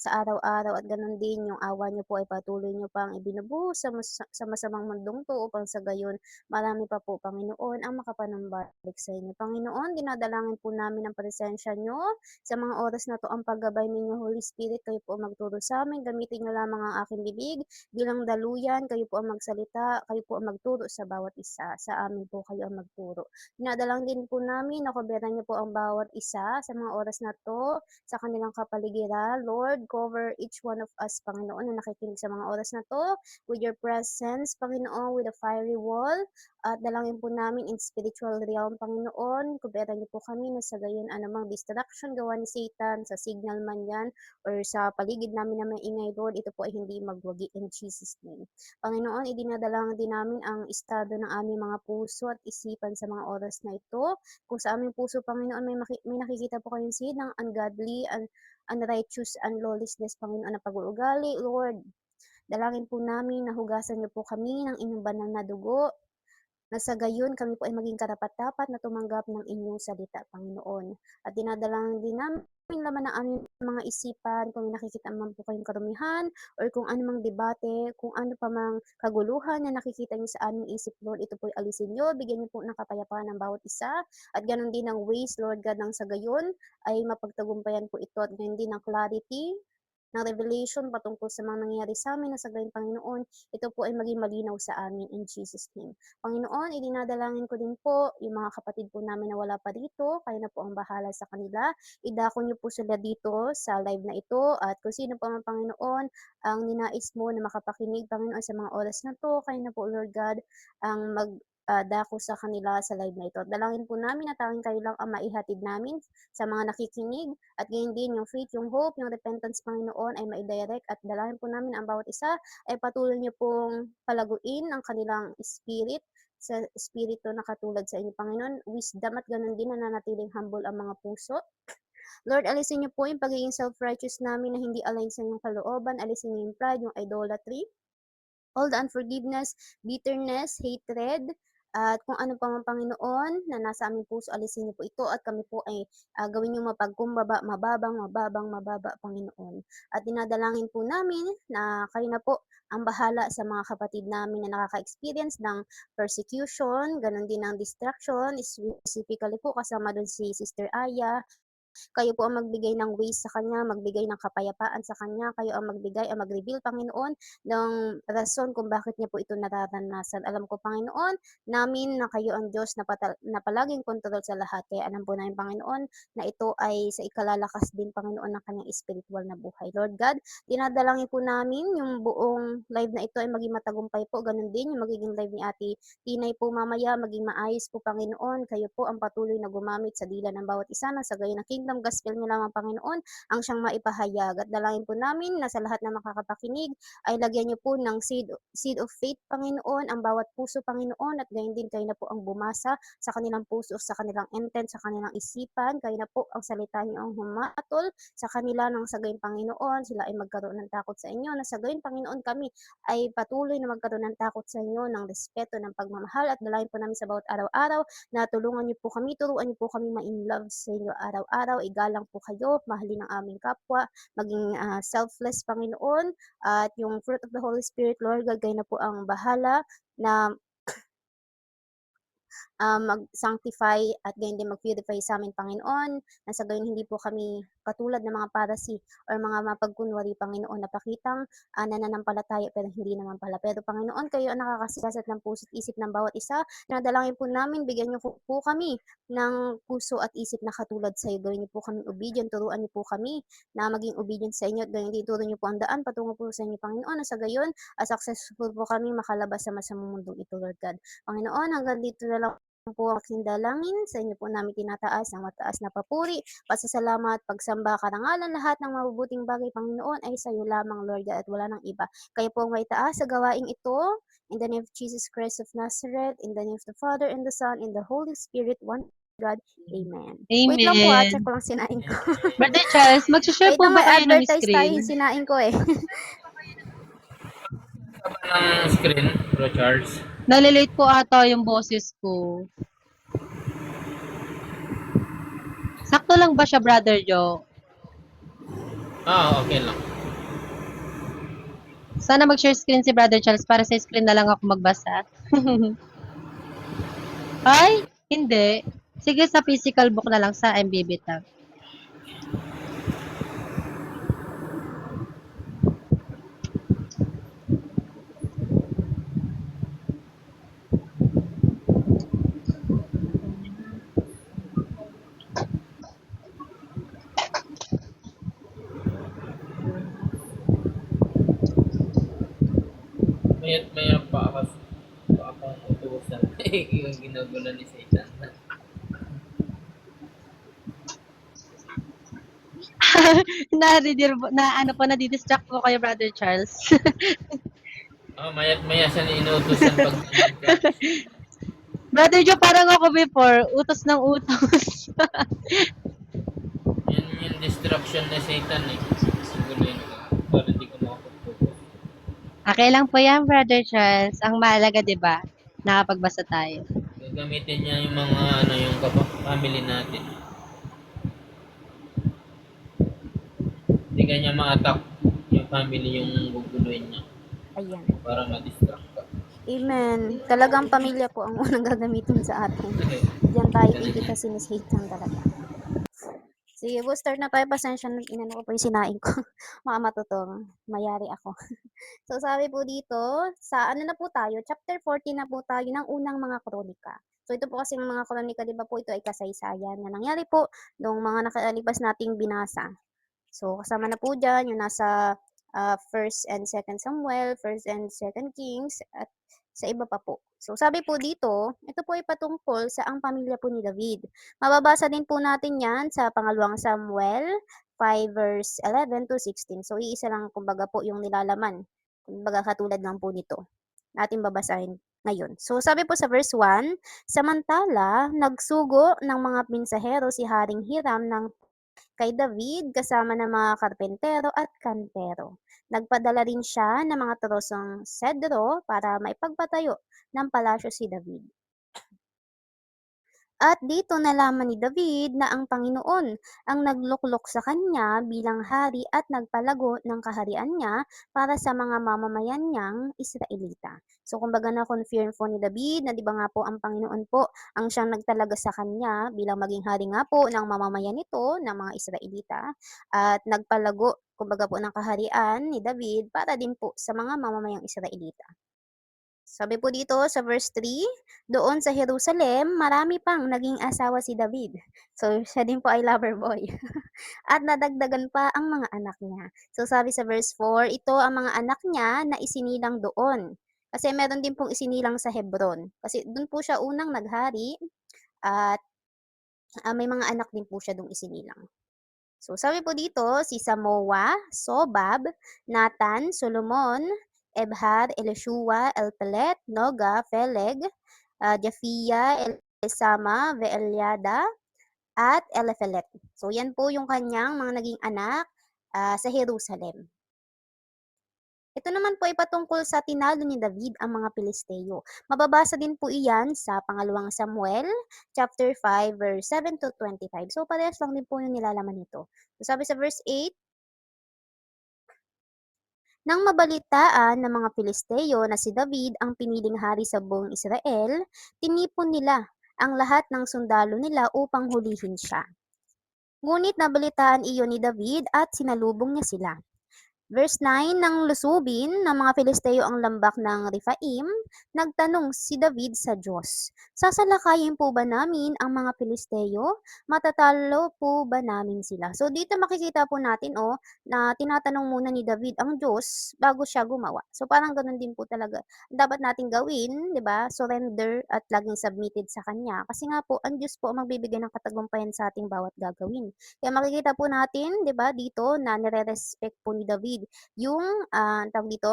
sa araw-araw at gano'n din yung awa niyo po ay patuloy niyo pang ibinubuhos sa masamang mundong 'to upang sa gayon marami pa po, Panginoon, ang makapanumbalik sa inyo. Panginoon, dinadalangin po namin ang presensya niyo sa mga oras na 'to, ang paggabay ninyo, Holy Spirit, kayo po ang magturo sa'min. Gamitin niyo lamang ang aking bibig bilang daluyan, kayo po ang magsalita, kayo po ang magturo sa bawat isa. Sa amin po kayo ang magturo. Dinadalangin din po namin na koberan niyo po ang bawat isa sa mga oras na 'to, sa kanilang kapaligiran. Lord, cover each one of us, Panginoon, na nakikinig sa mga oras na 'to with your presence, Panginoon, with a fiery wall. At dalangin po namin in spiritual realm, Panginoon. Kuberan niyo po kami na sa gayon anumang distraction gawa ni Satan, sa signal man yan, or sa paligid namin na maingay, Lord, ito po ay hindi magwagi in Jesus' name. Panginoon, idinadalangin din namin ang estado ng aming mga puso at isipan sa mga oras na ito. Kung sa aming puso, Panginoon, may nakikita po kayong seed ng ungodly, unrighteous, and lawlessness, Panginoon, na pag-uugali, Lord. Dalangin po namin na hugasan niyo po kami ng inyong banal na dugo, na sa gayon kami po ay maging karapat-dapat na tumanggap ng inyong salita, Panginoon. At dinadalangin din namin laman ng aming mga isipan, kung may nakikita man po kayong karumihan, or kung ano mang debate, kung ano pa mang kaguluhan na nakikita niyo sa aming isip, Lord, ito po'y alisin niyo, bigyan niyo po ng kapayapaan ng bawat isa, at ganoon din ang ways, Lord God, nang sa gayon ay mapagtagumpayan po ito, at ganoon din ang clarity ng revelation patungkol sa mga nangyayari sa amin na sa gayon, Panginoon, ito po ay maging malinaw sa amin in Jesus' name. Panginoon, idinadalangin ko din po yung mga kapatid po namin na wala pa dito, kayo na po ang bahala sa kanila. Idako niyo po sila dito sa live na ito, at kung sino pa man, Panginoon, ang ninais mo na makapakinig, Panginoon, sa mga oras na to, kayo na po, Lord God, ang dako sa kanila sa live na ito. At dalangin po namin na tanging kayo lang ang maihatid namin sa mga nakikinig, at gayon din yung faith, yung hope, yung repentance, Panginoon, ay maidirect, at dalangin po namin ang bawat isa ay patuloy niyo pong palaguin ang kanilang spirit sa espiritu na katulad sa inyo, Panginoon. Wisdom at ganoon din nananatiling humble ang mga puso. Lord, alisin niyo po yung pagiging self-righteous namin na hindi align sa inyong kalooban. Alisin niyo yung pride, yung idolatry, all the unforgiveness, bitterness, hatred, at kung ano pa man, Panginoon, na nasa aming puso, alisin niyo po ito, at kami po ay gawin niyo mapagkumbaba, mababa, Panginoon. At dinadalangin po namin na kayo na po ang bahala sa mga kapatid namin na nakaka-experience ng persecution, ganun din ng distraction, specifically po kasama doon si Sister Aya. Kayo po ang magbigay ng ways sa kanya, magbigay ng kapayapaan sa kanya, kayo ang magbigay, ang mag-reveal, Panginoon, ng rason kung bakit niya po ito nararanasan. Alam ko, Panginoon, namin na kayo ang Diyos na palaging kontrol sa lahat. Kaya alam po namin, Panginoon, na ito ay sa ikalalakas din, Panginoon, ng kanyang spiritual na buhay. Lord God, dinadalangin po namin yung buong live na ito ay maging matagumpay po. Ganun din yung magiging live ni Ate Tinay po mamaya, maging maayos po, Panginoon. Kayo po ang patuloy na gumamit sa dila ng bawat isa, na sa gayon na kingdom gospel niyo lamang, Panginoon, ang siyang maipahayag. At dalangin po namin na sa lahat na makakapakinig ay lagyan niyo po ng seed of faith, Panginoon, ang bawat puso, Panginoon, at gayon din kayo na po ang bumasa sa kanilang puso, sa kanilang intent, sa kanilang isipan. Kayo na po ang salita niyo ang humatol sa kanila, nang sa gayon, Panginoon, sila ay magkaroon ng takot sa inyo, na sa gayon, Panginoon, kami ay patuloy na magkaroon ng takot sa inyo, ng respeto, ng pagmamahal. At dalangin po namin sa bawat araw-araw na tulungan niyo po kami, turuan niyo po kami ma-in love sa inyo araw-araw. Igalang po kayo, mahalin ang aming kapwa, maging selfless, Panginoon. At yung fruit of the Holy Spirit, Lord God, kayo na po ang bahala na mag-sanctify at gayon din mag-purify sa amin, Panginoon, na sa gayon hindi po kami katulad ng mga parasi or mga mapagkunwari, Panginoon, na pakitang nananampalataya pero hindi naman pala. Pero, Panginoon, kayo ang nakakasigasat ng puso at isip ng bawat isa. Nadalangin po namin, bigyan niyo po kami ng puso at isip na katulad sa iyo. Gawin niyo po kami obedient, turuan niyo po kami na maging obedient sa inyo, at gayon din turo niyo po ang daan patungo po sa inyo, Panginoon, na sa gayon successful po kami makalabas sa masamang mundong ito, Lord God. Panginoon, hanggang dito na lang po ang aking dalangin. Sa inyo po namin tinataas ang mataas na papuri, pasasalamat, pagsamba, karangalan, lahat ng mabubuting bagay, Panginoon, ay sa iyo lamang, Lord God, at wala nang iba. Kayo po ang maitaas sa gawaing ito. In the name of Jesus Christ of Nazareth, in the name of the Father, and the Son, and the Holy Spirit, one God. Amen. Wait lang po check Amen. ko lang sinain ko. Brother Charles, mag-share Wait po lang, ba may kayo ng advertise tayo screen? yung sinain ko eh. Ng screen, Bro Charles. Nalilate po ata yung boses ko. Sakto lang ba siya, Brother Joe? Okay lang. Sana mag-share screen si Brother Charles para sa screen na lang ako magbasa. Ay, hindi. Sige, sa physical book na lang sa MBB tab. Maya't maya pa akong utusan. Yung ginagawa ni Satan. na ano po, nadidistract po kayo, Brother Charles. Maya't maya siya na inuutosan pag Brother Joe, parang ako before, utos ng utos. yun yung distraction ni Satan eh. Siguro yun para hindi ko makapag-focus. Okay lang po yan, Brother Charles. Ang mahalaga, di ba? Nakapagbasa tayo. Gagamitin niya yung mga yung family natin. Hindi kanya ma-attack yung family yung guguluhin niya Ayan. para ma-distract ka. Amen. Talagang pamilya po ang unang gagamitin sa atin. Diyan tayo iikitasin ni Satan talaga. Sige, we'll start na tayo. Pasensya na, inano ko po yung sinaing ko. Mga matutong. Mayari ako. So, sabi po dito, sa ano na po tayo, chapter 14 na po tayo ng unang mga kronika. So, ito po kasi mga kronika, di ba po, ito ay kasaysayan na nangyari po noong mga nakalipas nating binasa. So, kasama na po dyan yung nasa 1st and 2nd Samuel, 1st and 2nd Kings, at sa iba pa po. So, sabi po dito, ito po ay patungkol sa ang pamilya po ni David. Mababasa din po natin yan sa pangalawang Samuel 5 verse 11 to 16. So, iisa lang kumbaga po yung nilalaman. Kumbaga katulad lang po nito. Natin babasahin ngayon. So, sabi po sa verse 1, samantala, nagsugo ng mga mensahero si Haring Hiram ng kay David kasama ng mga karpentero at kantero. Nagpadala rin siya ng mga trosong sedro para maipagpatayo ng palasyo si David. At dito nalaman ni David na ang Panginoon ang nagluklok sa kanya bilang hari at nagpalago ng kaharian niya para sa mga mamamayan niyang Israelita. So kumbaga na-confirm po ni David na 'di ba nga po ang Panginoon po ang siyang nagtalaga sa kanya bilang maging hari nga po ng mamamayan nito ng mga Israelita at nagpalago kumbaga po ng kaharian ni David para din po sa mga mamamayang Israelita. Sabi po dito sa verse 3, doon sa Jerusalem, marami pang naging asawa si David. So, siya din po ay lover boy. At nadagdagan pa ang mga anak niya. So, sabi sa verse 4, ito ang mga anak niya na isinilang doon. Kasi meron din pong isinilang sa Hebron. Kasi doon po siya unang naghari at may mga anak din po siya doong isinilang. So, sabi po dito, si Samoa, Sobab, Nathan, Solomon, Ebhar, Elishua, Elpelet, Noga, Feleg, Japhia, Elisama, Veeliada, at Eliphelet. So, yan po yung kanyang mga naging anak sa Jerusalem. Ito naman po ay patungkol sa tinalo ni David ang mga Pilisteo. Mababasa din po iyan sa pangalawang Samuel, chapter 5, verse 7 to 25. So, parehas lang din po yung nilalaman nito. So, sabi sa verse 8, nang mabalitaan ng mga Pilisteo na si David ang piniling hari sa buong Israel, tinipon nila ang lahat ng sundalo nila upang hulihin siya. Ngunit nabalitaan iyon ni David at sinalubong niya sila. Verse 9, nang lusubin ng mga Filisteo ang lambak ng Rephaim, nagtanong si David sa Diyos, sasalakayin po ba namin ang mga Filisteo? Matatalo po ba namin sila? So dito makikita po natin na tinatanong muna ni David ang Diyos bago siya gumawa. So parang ganun din po talaga dapat nating gawin, 'di ba? Surrender at laging submitted sa kanya. Kasi nga po ang Diyos po ang magbibigay ng katagumpayan sa ating bawat gagawin. Kaya makikita po natin, 'di ba, dito na nire-respect po ni David yung tawag dito,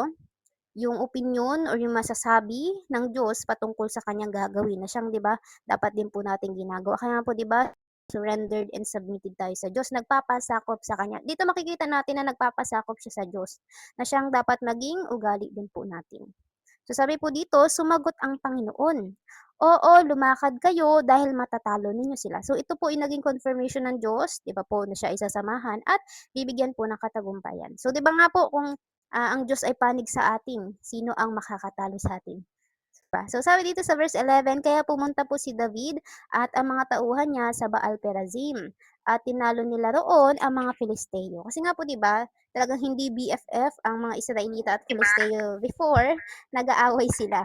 yung opinion or yung masasabi ng Diyos patungkol sa kanyang gagawin na siyang 'di ba, dapat din po nating ginagawa. Kaya po 'di ba, surrendered and submitted tayo sa Diyos, nagpapasakop sa kanya. Dito makikita natin na nagpapasakop siya sa Diyos, na siyang dapat maging ugali din po natin. So sabi po dito, sumagot ang Panginoon, oo, lumakad kayo dahil matatalo ninyo sila. So ito po ay naging confirmation ng Diyos, 'di ba po, na siya ay sasamahan at bibigyan po ng katagumpayan. So 'di ba nga po kung ang Diyos ay panig sa atin, sino ang makakatalo sa atin? Pa. So sabi dito sa verse 11, kaya pumunta po si David at ang mga tauhan niya sa Baal Perazim at tinalo nila roon ang mga Filisteo. Kasi nga po 'di ba, talagang hindi BFF ang mga Israelita at Filisteo before, nag-aaway sila.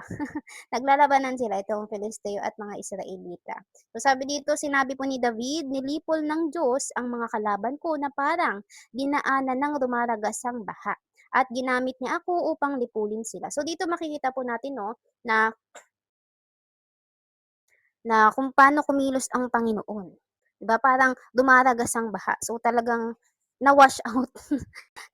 Naglalabanan sila itong Filisteo at mga Israelita. So sabi dito, sinabi po ni David, nilipol ng Diyos ang mga kalaban ko na parang dinaanan ng rumaragasang baha at ginamit niya ako upang lipulin sila. So dito makikita po natin no na kung paano kumilos ang Panginoon. 'Di ba parang dumaragas ang baha. So talagang na-wash out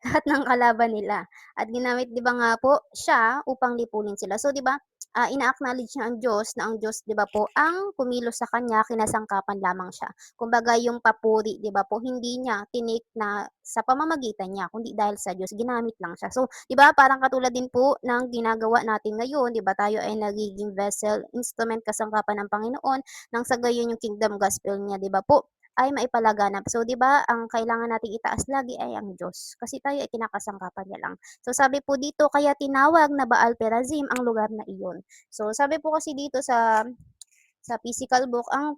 lahat ng kalaban nila. At ginamit 'di ba nga po siya upang lipunin sila. So 'di ba, ina-acknowledge niya ang Diyos na ang Diyos 'di ba po ang kumilos sa kanya, kinasangkapan lamang siya. Kumbaga yung papuri 'di ba po hindi niya tinake na sa pamamagitan niya kundi dahil sa Diyos ginamit lang siya. So 'di ba parang katulad din po ng ginagawa natin ngayon 'di ba tayo ay nagiging vessel, instrument kasangkapan ng Panginoon nang sa gayon yung kingdom gospel niya 'di ba po ay maipalaganap. So, 'di ba, ang kailangan nating itaas lagi ay ang Diyos, kasi tayo ay kinakasangkapan niya lang. So, sabi po dito, kaya tinawag na Baal Perazim ang lugar na iyon. So, sabi po kasi dito sa physical book, ang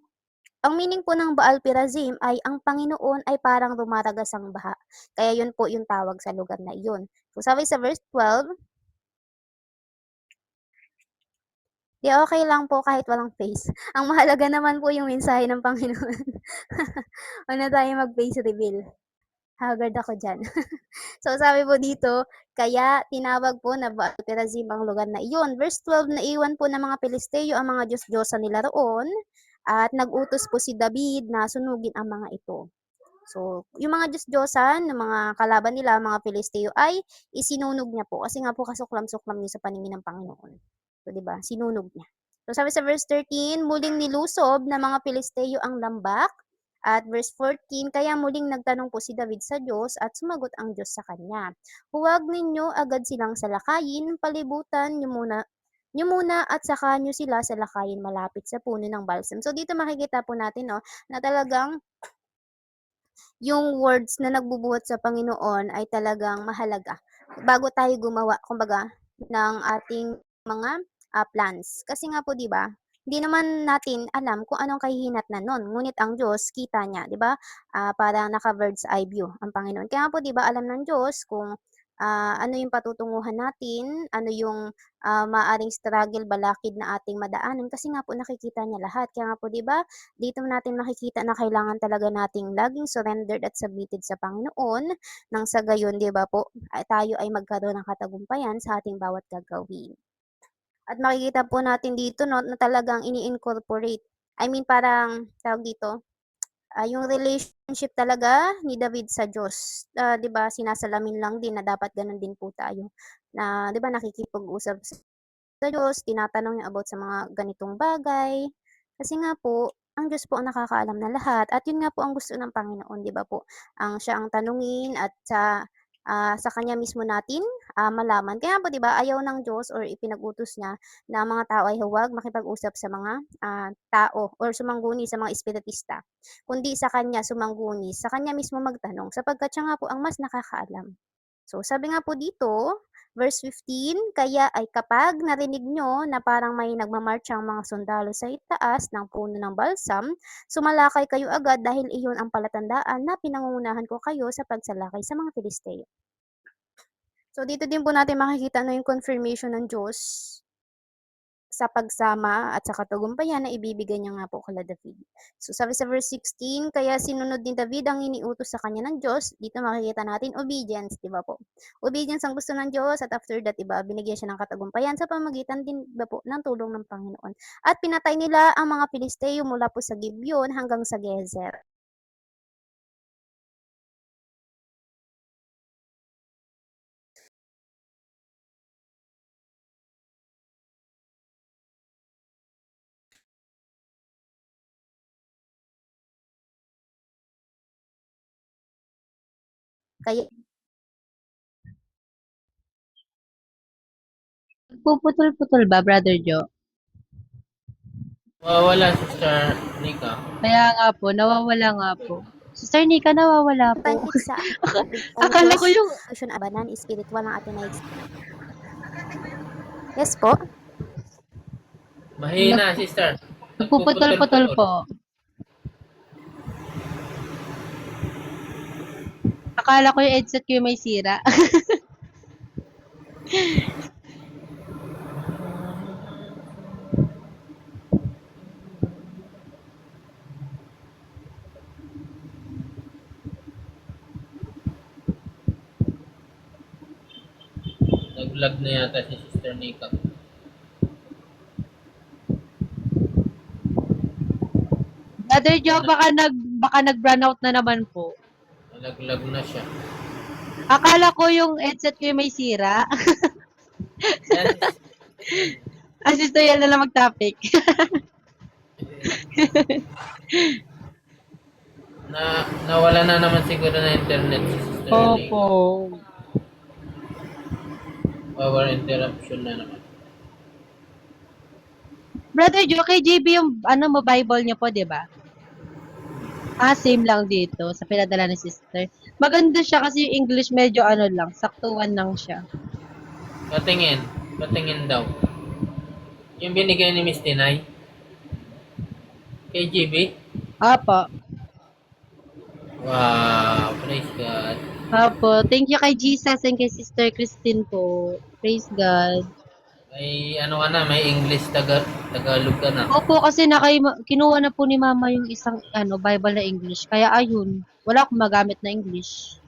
meaning po ng Baal Perazim ay ang Panginoon ay parang rumaragas ang baha. Kaya yun po yung tawag sa lugar na iyon. So, sabi sa verse 12, di okay lang po kahit walang face. Ang mahalaga naman po yung mensahe ng Panginoon. Huwag na tayo mag-face reveal. Haggard ako diyan. So sabi po dito, kaya tinawag po na Baal-perazim ang lugar na iyon. Verse 12, naiwan po ng mga Pilisteo ang mga Diyos-Diyosan nila roon at nag-utos po si David na sunugin ang mga ito. So, yung mga Diyos-Diyosan, ng mga kalaban nila, mga Pilisteo, ay isinunog niya po. Kasi nga po kasuklam-suklam niya sa paningin ng Panginoon. So, di ba? Sinunog niya. So, sabi sa verse 13, muling nilusob ng mga Pilisteo ang lambak. At verse 14, kaya muling nagtanong po si David sa Diyos at sumagot ang Diyos sa kanya. Huwag ninyo agad silang salakayin, palibutan nyo muna at saka nyo sila salakayin malapit sa puno ng balsam. So dito makikita po natin no, na talagang yung words na nagbubuhat sa Panginoon ay talagang mahalaga bago tayo gumawa kumbaga ng ating mga plans. Kasi nga po 'di ba, hindi naman natin alam kung anong kahihinatnan nun, ngunit ang Diyos kita niya, 'di ba? Parang naka-bird's eye view ang Panginoon. Kaya nga po 'di ba alam ng Diyos kung ano yung patutunguhan natin, ano yung maaaring struggle, balakid na ating madaanan kasi nga po nakikita niya lahat. Kaya nga po 'di ba, dito natin makikita na kailangan talaga nating laging surrendered at submitted sa Panginoon nang sa gayon, 'di ba po, tayo ay magkaroon ng katagumpayan sa ating bawat gagawin. At makikita po natin dito 'no, na talagang ini-incorporate, I mean parang tawag dito, yung relationship talaga ni David sa Diyos. 'Di ba sinasalamin lang din na dapat gano'n din po tayo, na 'di ba nakikipag-usap sa Diyos, tinatanong niya about sa mga ganitong bagay. Kasi nga po, ang Diyos po ang nakakaalam na lahat at yun nga po ang gusto ng Panginoon, 'di ba po? Siya ang tanungin at sa kanya mismo natin malaman. Kaya po 'di ba, ayaw ng Diyos or ipinag-utos niya na ang mga tao ay huwag makipag-usap sa mga tao or sumangguni sa mga espiritista, kundi sa kanya sumangguni, sa kanya mismo magtanong sapagkat siya nga po ang mas nakakaalam. So, sabi nga po dito, verse 15, kaya ay kapag narinig nyo na parang may nagmamarchang mga sundalo sa itaas ng puno ng balsam, sumalakay kayo agad dahil iyon ang palatandaan na pinangungunahan ko kayo sa pagsalakay sa mga Filisteo. So, dito din po natin makikita yung confirmation ng Diyos sa pagsama at sa katagumpayan na ibibigay niya nga po kala David. So sabi sa verse 16, kaya sinunod ni David ang iniutos sa kanya ng Diyos. Dito makikita natin obedience, di ba po? Obedience ang gusto ng Diyos at after that, iba, binigyan siya ng katagumpayan sa pamagitan din ba po ng tulong ng Panginoon. At pinatay nila ang mga Pilisteo mula po sa Gibeon hanggang sa Gezer. Kaya Puputol-putol ba, Brother Joe? Wala, Sister Nika. Kaya nga po, nawawala nga po. Sister Nika, nawawala po. Tahit sa Akala ko yung Constitution Abanan Espiritual ng ating Yes po. Mahina, sister. nagpuputol-putol po. Akala ko yung headset ko yung may sira. Nag-vlog na yata si Sister Nika. Brother Joe, baka nag-run out na naman po. Nag-vlog na siya. Akala ko yung headset ko yung may sira. Yan, Sister yan na lang mag-topic. nawala na naman siguro na internet si Sister Nika. Opo. Power interruption na naman. Brother Joe, kay JB yung mo Bible niya po, 'di ba? Same lang dito sa pinadala ni sister. Maganda siya kasi yung English medyo lang, saktuhan lang siya. Patingin daw. Yung binigay ni Miss Tinay. Kay GB. Apo. Wow, praise God. Apo. Thank you kay Jesus and kay Sister Christine po. Praise God. May may English Tagalog ka na. Opo, kasi kinuha na po ni Mama yung isang Bible na English. Kaya ayun, wala akong magamit na English.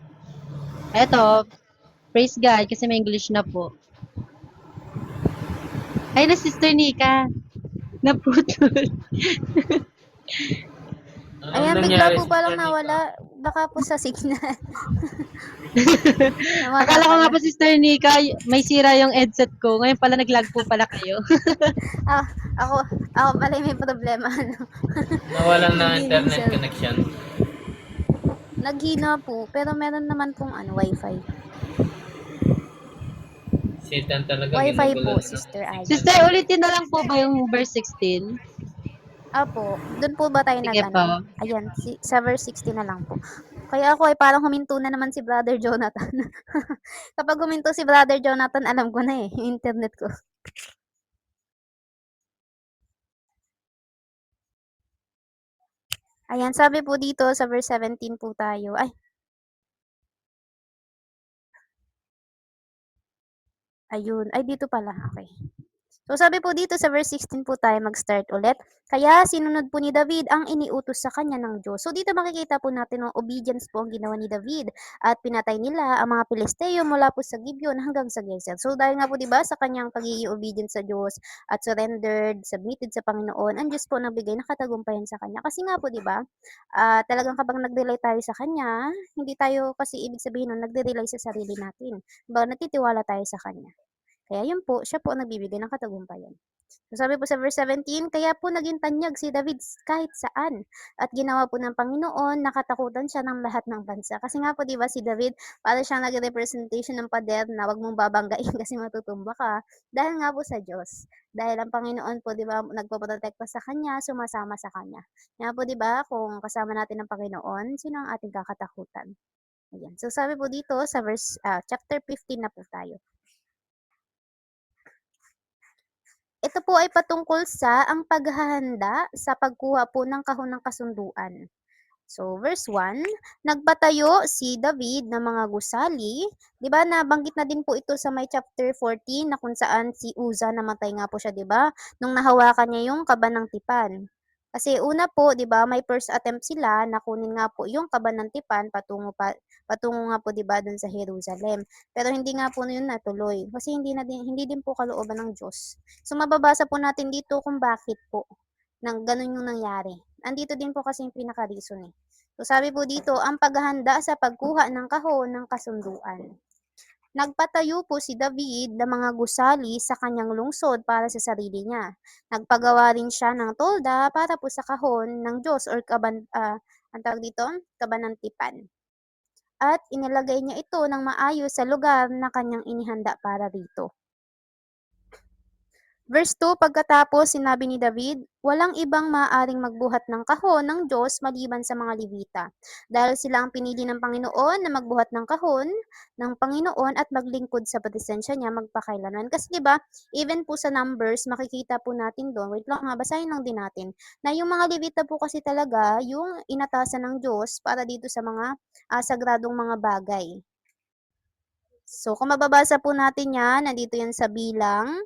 Eto, praise God kasi may English na po. Ay na Sister Nika. Naputol. Ayan, bigla po palang nawala. Baka po sa signal. Akala ko nga po Sister Nika, may sira yung headset ko. Ngayon pala nag-lag po pala kayo. Ako pala may problema. Nawalan na Hindi internet siya- connection. Naghina po, pero meron naman pong wifi. Satan talaga. Wifi ginugulo po, na. Sister Ay. Sister, ulitin na lang po ba yung verse 16? Apo, doon po ba tayo Sige po. Ayan, sa verse 16 na lang po. Kaya ako ay parang huminto na naman si Brother Jonathan. Kapag huminto si Brother Jonathan, alam ko na yung internet ko. Ayan, sabi po dito sa verse 17 po tayo. Ayun. Ay, dito pala. Okay. So, sabi po dito sa verse 16 po tayo mag-start ulit. Kaya sinunod po ni David ang iniutos sa kanya ng Diyos. So, dito makikita po natin ang obedience po ang ginawa ni David. At pinatay nila ang mga Pilisteo mula po sa Gibeon hanggang sa Gezer. So, dahil nga po diba sa kanyang pagiging obedient sa Diyos at surrendered, submitted sa Panginoon, ang Diyos po nagbigay ng katagumpayan sa kanya. Kasi nga po diba, talagang kapag nag-rely tayo sa kanya, hindi tayo kasi ibig sabihin nun nagre-rely sa sarili natin. Diba, natitiwala tayo sa kanya. Kaya yun po, siya po ang nagbibigay ng katagumpayan. So sabi po sa verse 17, kaya po naging tanyag si David kahit saan. At ginawa po ng Panginoon, nakatakutan siya ng lahat ng bansa. Kasi nga po, di ba, si David, para siyang nag-representation ng pader na wag mong babanggain kasi matutumba ka. Dahil nga po sa Diyos. Dahil ang Panginoon po, di ba, nagpoprotekta sa kanya, sumasama sa kanya. Nga po, di ba, kung kasama natin ang Panginoon, sino ang ating kakatakutan? Ayan. So sabi po dito sa verse chapter 15 na po tayo. Ito po ay patungkol sa ang paghahanda sa pagkuha po ng kahon ng kasunduan. So, verse 1, nagpatayo si David ng mga gusali. 'Di ba nabanggit na din po ito sa may chapter 14 na kung saan si Uza namatay nga po siya, 'di ba? Nung nahawakan niya yung kaba ng tipan. Kasi una po, 'di ba, may first attempt sila na kunin nga po yung kaba ng tipan patungo nga po 'di ba dun sa Jerusalem. Pero hindi nga po yun natuloy kasi hindi din po kalooban ng Diyos. So mababasa po natin dito kung bakit po nang ganun yung nangyari. Andito din po kasi yung pinaka-reason eh. So sabi po dito, ang paghahanda sa pagkuha ng kahon ng kasunduan. Nagpatayo po si David ng mga gusali sa kanyang lungsod para sa sarili niya. Nagpagawa rin siya ng tolda para po sa kahon ng Diyos or ang tawag dito, kabanantipan. At inilagay niya ito ng maayos sa lugar na kanyang inihanda para rito. Verse 2, pagkatapos sinabi ni David, walang ibang maaaring magbuhat ng kahon ng Diyos maliban sa mga Levita, dahil sila ang pinili ng Panginoon na magbuhat ng kahon ng Panginoon at maglingkod sa presensya niya magpakailanman. Kasi 'di ba, even po sa Numbers makikita po natin doon, wait lang nga, basahin lang din natin, na yung mga Levita po kasi talaga yung inatasan ng Diyos para dito sa mga sagradong mga bagay. So kung mababasa po natin yan, nandito yan sa bilang.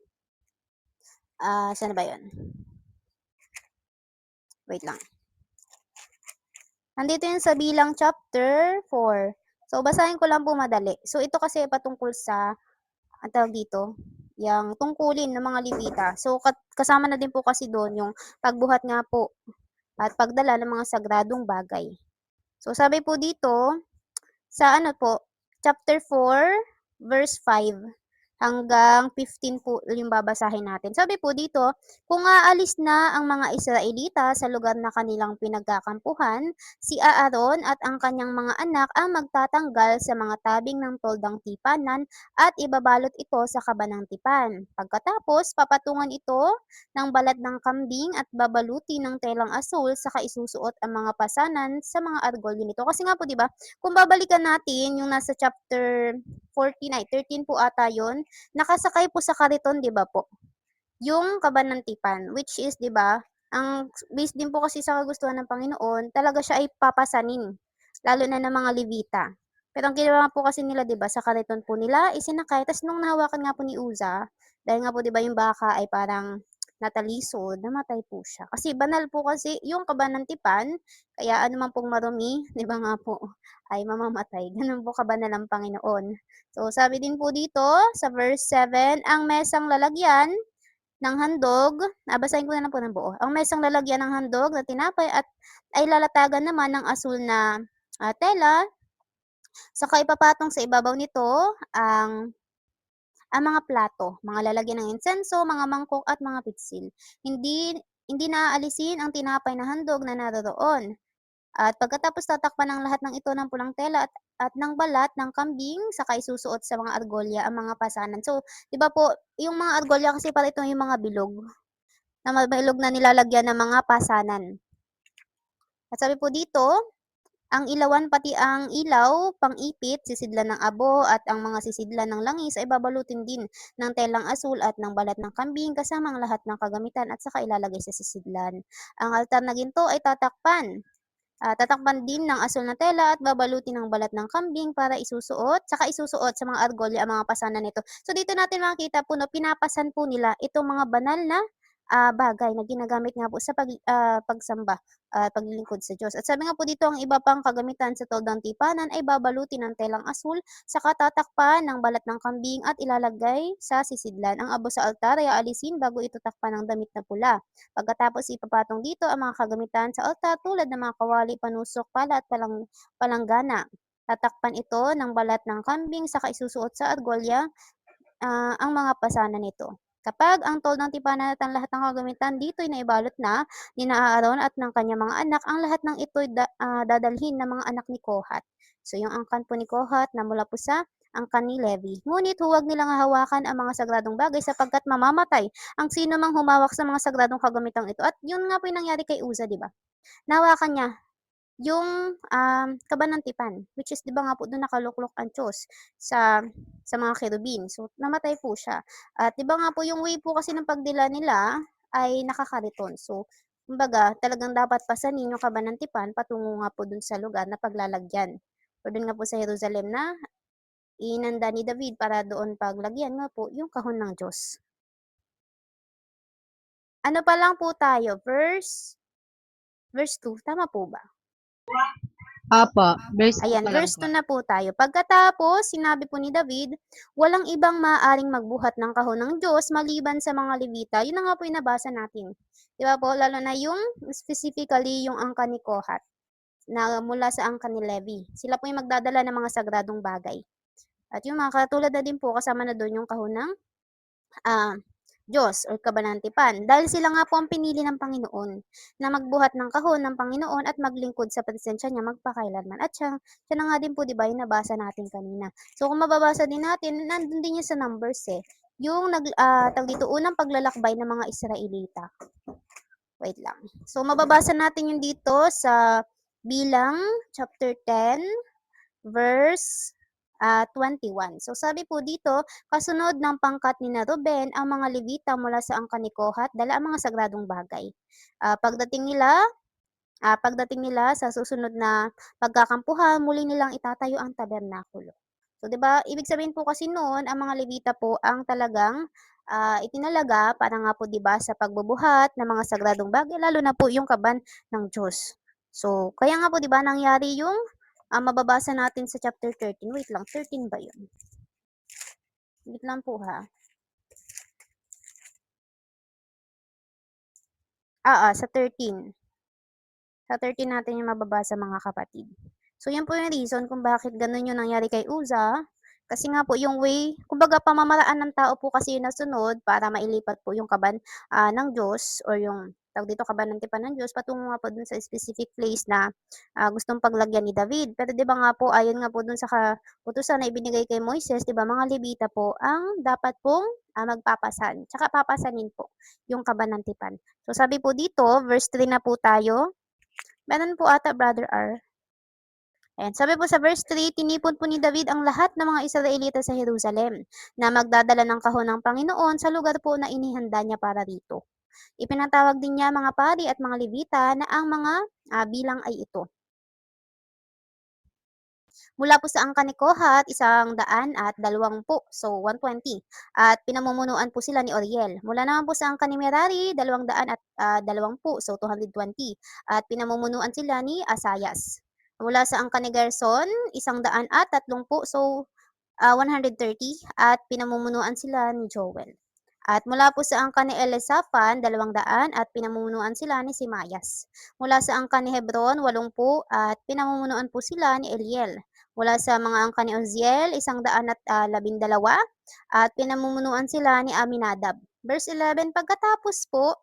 Saan ba yun? Wait lang. Nandito yun sa bilang chapter 4. So, basahin ko lang po madali. So, ito kasi patungkol sa, ang tawag dito, yung tungkulin ng mga Levita. So, kasama na din po kasi doon yung pagbuhat nga po at pagdala ng mga sagradong bagay. So, sabi po dito, sa ano po, chapter 4, verse 5 hanggang 15 po yung babasahin natin. Sabi po dito, kung aalis na ang mga Israelita sa lugar na kanilang pinagkakampuhan, si Aaron at ang kanyang mga anak ang magtatanggal sa mga tabing ng toldang tipanan at ibabalot ito sa kaba ng tipan. Pagkatapos, papatungan ito ng balat ng kambing at babaluti ng telang asul saka isusuot ang mga pasanan sa mga argolyo nito. Kasi nga po, di ba, kung babalikan natin yung nasa chapter 14 ay 13 po ata yun, nakasakay po sa kariton, 'di ba po? Yung kaba ng tipan, which is, 'di ba, ang based din po kasi sa kagustuhan ng Panginoon, talaga siya ay papasanin, lalo na ng mga Levita. Pero ang ginawa po kasi nila, 'di ba, sa kariton po nila isinakay, tas nung nahawakan nga po ni Uza, dahil nga po 'di ba yung baka ay parang natalisod, namatay po siya. Kasi banal po kasi yung kaba ng tipan, kaya ano man pong marumi, 'di ba nga po, ay mamamatay. Ganun po kabanal ang Panginoon. So, sabi din po dito sa verse 7, ang mesang lalagyan ng handog, basahin ko na lang po ng buo. Ang mesang lalagyan ng handog na tinapay at ay lalatagan naman ng asul na tela, saka ipapatong sa ibabaw nito ang mga plato, mga lalagyan ng insenso, mga mangkok at mga pitsil. Hindi hindi naaalisin ang tinapay na handog na naroroon. At pagkatapos tatakpan ng lahat ng ito ng pulang tela at ng balat ng kambing, saka isusuot sa mga argolya ang mga pasanan. So, 'di ba po, yung mga argolya kasi para ito yung mga bilog, na mabilog na nilalagyan ng mga pasanan. At sabi po dito, ang ilawan pati ang ilaw, pang-ipit, sisidlan ng abo at ang mga sisidlan ng langis ay babalutin din ng telang asul at ng balat ng kambing kasama ang lahat ng kagamitan at saka ilalagay sa sisidlan. Ang altar na ginto ay tatakpan din ng asul na tela at babalutin ng balat ng kambing para isusuot sa mga argolya ang mga pasanan nito. So dito natin makikita po, no, pinapasan po nila itong mga banal na bagay na ginagamit nga po sa pagsamba, paglilingkod sa Diyos. At sabi nga po dito, ang iba pang kagamitan sa toldang tipanan ay babalutin ng telang asul, saka tatakpan ng balat ng kambing at ilalagay sa sisidlan. Ang abo sa altar ay aalisin bago ito takpan ng damit na pula. Pagkatapos ipapatong dito ang mga kagamitan sa altar tulad ng mga kawali, panusok, pala at palanggana. Tatakpan ito ng balat ng kambing saka isusuot sa argolya ang mga pasanan nito. Kapag ang tol ng tipanan at ang lahat ng kagamitan dito'y naibalot na ni Aaron at ng kanyang mga anak, ang lahat ng ito'y dadalhin ng mga anak ni Kohat. So yung angkan po ni Kohat na mula po sa angkan ni Levi. Ngunit huwag nilang hahawakan ang mga sagradong bagay sapagkat mamamatay ang sino mang humawak sa mga sagradong kagamitang ito. At yun nga po yung nangyari kay Uza, di ba? Nahawakan niya yung kaba ng tipan, which is 'di ba nga po doon nakaluklok ang Diyos sa mga kerubin. So, namatay po siya. At 'di ba nga po yung way po kasi ng pagdila nila ay nakakariton. So, kumbaga talagang dapat pasanin yung kaba ng tipan patungo nga po dun sa lugar na paglalagyan. O dun nga po sa Jerusalem na inanda ni David para doon paglagyan nga po yung kahon ng Diyos. Ano pa lang po tayo? Verse 2, tama po ba? Opo, verse 2 Ayan, pa lang verse po. 2 na po tayo. Pagkatapos, sinabi po ni David, walang ibang maaaring magbuhat ng kahon ng Diyos maliban sa mga Levita. Yun na nga po yung nabasa natin. Di ba po? Lalo na yung specifically yung angkan ni Kohat na mula sa angkan ni Levi. Sila po yung magdadala ng mga sagradong bagay. At yung mga katulad na din po, kasama na doon yung kahon ng ah, Diyos or kabanantipan. Dahil sila nga po ang pinili ng Panginoon na magbuhat ng kahon ng Panginoon at maglingkod sa presensya niya magpakailanman. At siya na nga din po, di ba, yung nabasa natin kanina. So, kung mababasa din natin, nandun din yun sa Numbers yung tawag dito, unang paglalakbay ng mga Israelita. Wait lang. So, mababasa natin yung dito sa Bilang, chapter 10, verse 21. So, sabi po dito, kasunod ng pangkat ni na Ruben, ang mga Levita mula sa angkan ni Kohat, dala ang mga sagradong bagay. Pagdating nila sa susunod na pagkakampuhan, muli nilang itatayo ang tabernakulo. So, 'di ba, ibig sabihin po kasi noon, ang mga Levita po ang talagang itinalaga para nga po 'di ba sa pagbubuhat ng mga sagradong bagay, lalo na po yung kaban ng Diyos. So, kaya nga po 'di ba nangyari yung mababasa natin sa chapter 13. Wait lang, 13 ba yun? Wait lang po ha. Sa 13. Sa 13 natin yung mababasa mga kapatid. So, yan po yung reason kung bakit ganun yung nangyari kay Uza. Kasi nga po yung way, kumbaga pamamaraan ng tao po kasi yung nasunod para mailipat po yung kaban ng Diyos or yung tawag dito kaban ng tipan ng Diyos patungo nga po dun sa specific place na gustong paglagyan ni David. Pero 'di ba nga po ayon nga po dun sa utusan na ibinigay kay Moises, 'di ba mga Levita po ang dapat pong magpapasan. Tsaka papasanin po yung kaban ng tipan. So sabi po dito, verse 3 na po tayo. Meron po ata, Brother R. Ayan, sabi po sa verse 3, tinipon po ni David ang lahat ng mga Israelita sa Jerusalem na magdadala ng kahon ng Panginoon sa lugar po na inihanda niya para rito. Ipinatawag din niya mga pari at mga Levita na ang mga bilang ay ito. Mula po sa angkan ni Kohat, 120. So, 120. At pinamumunuan po sila ni Oriel. Mula naman po sa angkan ni Merari, 220. So, 220. At pinamumunuan sila ni Asayas. Mula sa angkan ni Gerson, 130. So, 130. At pinamumunuan sila ni Joel. At mula po sa angkan ni Elisaphan, 200 at pinamumunuan sila ni Simayas. Mula sa angkan ni Hebron, 80 at pinamumunuan po sila ni Eliel. Mula sa mga angkan ni Uziel, 112 at pinamumunuan sila ni Aminadab. Verse 11, pagkatapos po,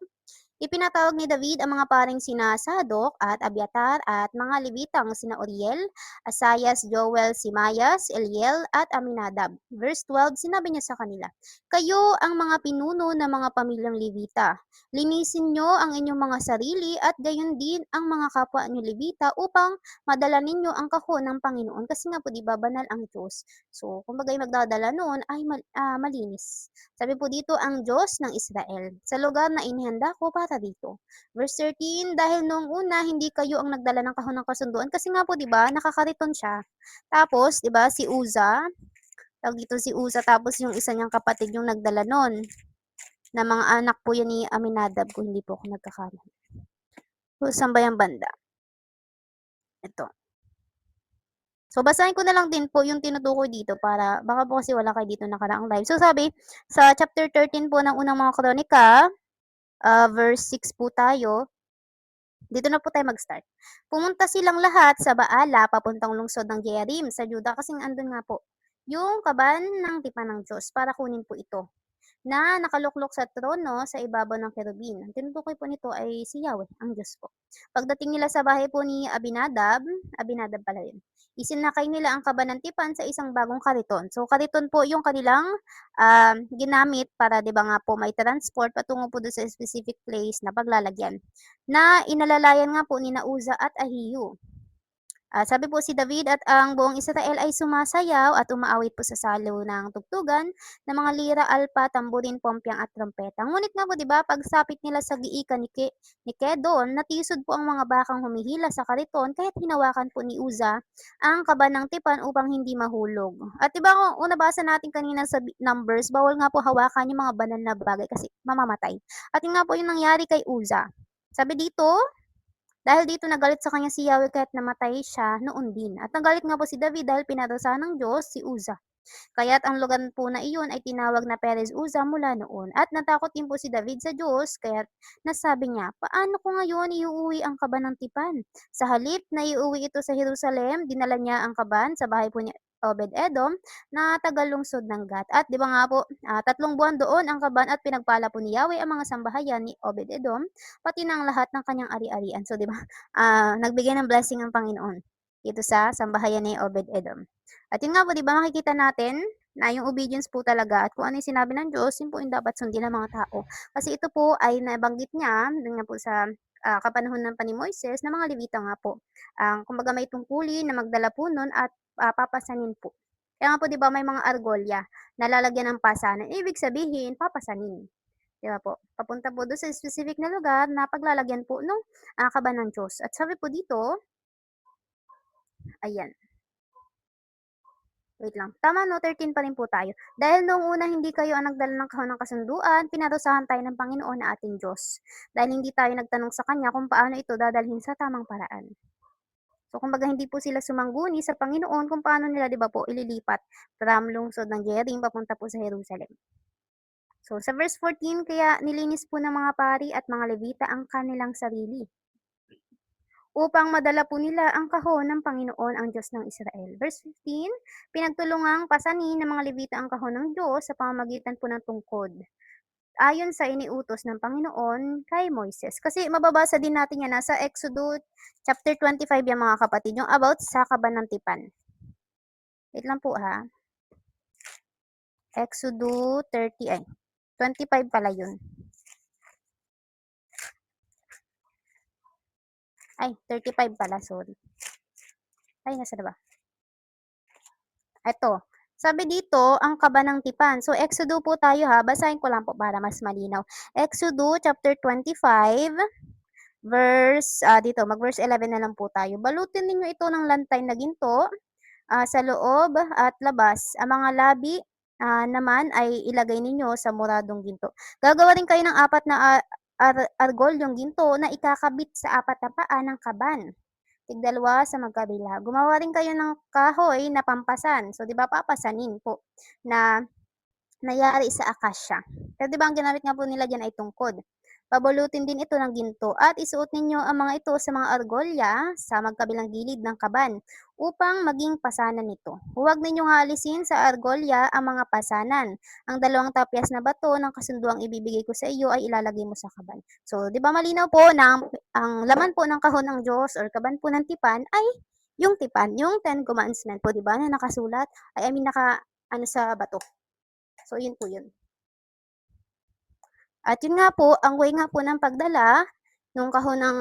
ipinatawag ni David ang mga paring sina Sadok at Abiatar at mga Levitang sina Uriel, Asayas, Joel, Simayas, Eliel at Aminadab. Verse 12, sinabi niya sa kanila, kayo ang mga pinuno ng mga pamilyang Levita. Linisin niyo ang inyong mga sarili at gayon din ang mga kapwa niyo Levita upang madala ninyo ang kahon ng Panginoon. Kasi nga po, di ba, banal ang Diyos. So, kumbaga yung magdadala noon ay malinis. Sabi po dito, ang Diyos ng Israel, sa lugar na inihanda ko para dito. Verse 13, dahil noong una, hindi kayo ang nagdala ng kahon ng kasunduan. Kasi nga po, di ba, nakakariton siya. Tapos, di ba, si Uza, tawag dito si Uza, tapos yung isa niyang kapatid yung nagdala nun. Na mga anak po yan ni Aminadab, kung hindi po ako nagkakamali. So, saan ba yung banda? Ito. So, basahin ko na lang din po yung tinutukoy dito para baka po kasi wala kayo dito nakaraang live. So, sabi, sa chapter 13 po ng unang mga kronika, verse 6 po tayo. Dito na po tayo mag-start. Pumunta silang lahat sa Baala, papuntang lungsod ng Jearim sa Juda kasi andun nga po yung kaban ng tipan ng Diyos para kunin po ito na nakaluklok sa trono sa ibabaw ng kerubin. Ang tinutukoy po nito ay si Yahweh, ang Diyos po. Pagdating nila sa bahay po ni Abinadab pala yun, isinakay nila ang kabanantipan sa isang bagong kariton. So, kariton po yung kanilang ginamit para, di ba nga po, may transport patungo po doon sa specific place na paglalagyan. Na inalalayan nga po ni Uza at Ahiyo. Sabi po si David at ang buong Israel ay sumasayaw at umaawit po sa salo ng tugtugan ng mga lira, alpa, tamburin, pompyang at trompeta. Ngunit nga po 'di ba, pagsapit nila sa giikan ni Kedon, natisod po ang mga bakang humihila sa kariton kahit hinawakan po ni Uza ang kaba ng tipan upang hindi mahulog. At 'di ba kung nabasa natin kanina sa Numbers, bawal nga po hawakan yung mga banal na bagay kasi mamamatay. At yun nga po yung nangyari kay Uza. Sabi dito, dahil dito nagalit sa kanya si Yahweh kahit namatay siya noon din. At nagalit nga po si David dahil pinarusahan ng Diyos si Uza. Kaya't ang lugar po na iyon ay tinawag na Perez Uza mula noon. At natakot din po si David sa Diyos, kaya't nasabi niya, paano ko ngayon iuwi ang kaban ng tipan? Sa halip na iuwi ito sa Jerusalem, dinala niya ang kaban sa bahay po ni Obed-Edom na tagalungsod ng Gat. At di ba nga po, 3 buwan doon ang kaban at pinagpala po ni Yahweh ang mga sambahayan ni Obed-Edom, pati ng lahat ng kanyang ari-arian. So di ba, nagbigay ng blessing ang Panginoon dito sa sambahayan ni Obed-Edom. At yun nga po, di ba makikita natin na yung obedience po talaga at kung ano yung sinabi ng Diyos, yun po yung dapat sundin ng mga tao. Kasi ito po ay nabanggit niya, dun nga po sa kapanahon ng pa ni Moises na mga Levita nga po. Kumbaga may tungkulin na magdala po nun at papasanin po. Kaya nga po 'di ba may mga argolya na lalagyan ng pasanan, ibig sabihin papasanin, 'di ba po? Papunta po dun sa specific na lugar na paglalagyan po nung kaba ng Diyos. At sabi po dito, ayan. Wait lang. Tama 'no, 13 pa rin po tayo. Dahil noong una hindi kayo ang nagdala ng kahon ng kasunduan, pinarusahan tayo ng Panginoon na ating Diyos. Dahil hindi tayo nagtanong sa Kanya kung paano ito dadalhin sa tamang paraan. So kumbaga hindi po sila sumangguni sa Panginoon kung paano nila 'di ba po ililipat from lungsod ng Jerim papunta po sa Jerusalem. So sa verse 14, kaya nilinis po ng mga pari at mga Levita ang kanilang sarili upang madala po nila ang kahon ng Panginoon ang Diyos ng Israel. Verse 15, pinagtulungang pasanin ng mga Levita ang kahon ng Diyos sa pamamagitan po ng tungkod, ayon sa iniutos ng Panginoon kay Moises. Kasi mababasa din natin yan nasa Exodus chapter 25 yan mga kapatid, yung about sa kaban ng tipan. Wait lang po ha. Exodus 30, 25 pala yun. Ay, 35 pala, sorry. Ay, nasa na ba? Eto, sabi dito, ang kaba ng tipan. So, Exodus po tayo ha. Basahin ko lang po para mas malinaw. Exodus chapter 25, verse, mag-verse 11 na lang po tayo. Balutin ninyo ito ng lantay na ginto sa loob at labas. Ang mga labi naman ay ilagay ninyo sa muradong ginto. Gagawa rin kayo ng 4 na argolyong ginto na ikakabit sa 4 na paa ng kaban. Tigdalawa sa magkabila. Gumawa rin kayo ng kahoy na pampasan. So, di ba, papasanin po na nangyari sa akasya. Pero di ba ang ginamit nga po nila dyan ay tungkod. Pabulutin din ito ng ginto at isuot ninyo ang mga ito sa mga argolya sa magkabilang gilid ng kaban upang maging pasanan nito. Huwag ninyong alisin sa argolya ang mga pasanan. Ang 2 tapyas na bato ng kasunduang ibibigay ko sa iyo ay ilalagay mo sa kaban. So, di ba malinaw po na ang laman po ng kahon ng Diyos or kaban po ng tipan ay yung tipan, yung 10 Commandments po, di ba, na nakasulat, sa bato. So, yun po yun. At yun nga po, ang way nga po ng pagdala nung kahon ng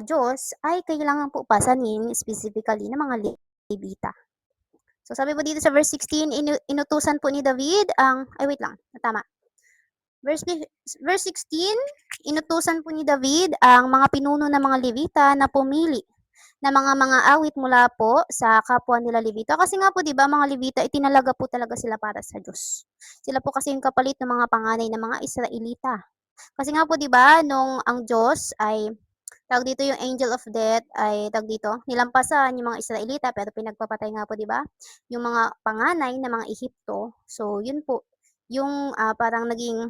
Diyos ay kailangan po pasanin specifically ng mga Levita. So sabi po dito sa verse 16, inutusan po ni David tama. Verse 16, inutusan po ni David ang mga pinuno ng mga Levita na pumili na mga awit mula po sa kapwa nila Levita. Kasi nga po, di ba, mga Levita, itinalaga po talaga sila para sa Diyos. Sila po kasi yung kapalit ng mga panganay ng mga Israelita. Kasi nga po, di ba, nung ang Diyos ay, tawag dito yung angel of death, ay, tawag dito, nilampasan yung mga Israelita, pero pinagpapatay nga po, di ba, yung mga panganay ng mga Ehipto. So, yun po, yung parang naging,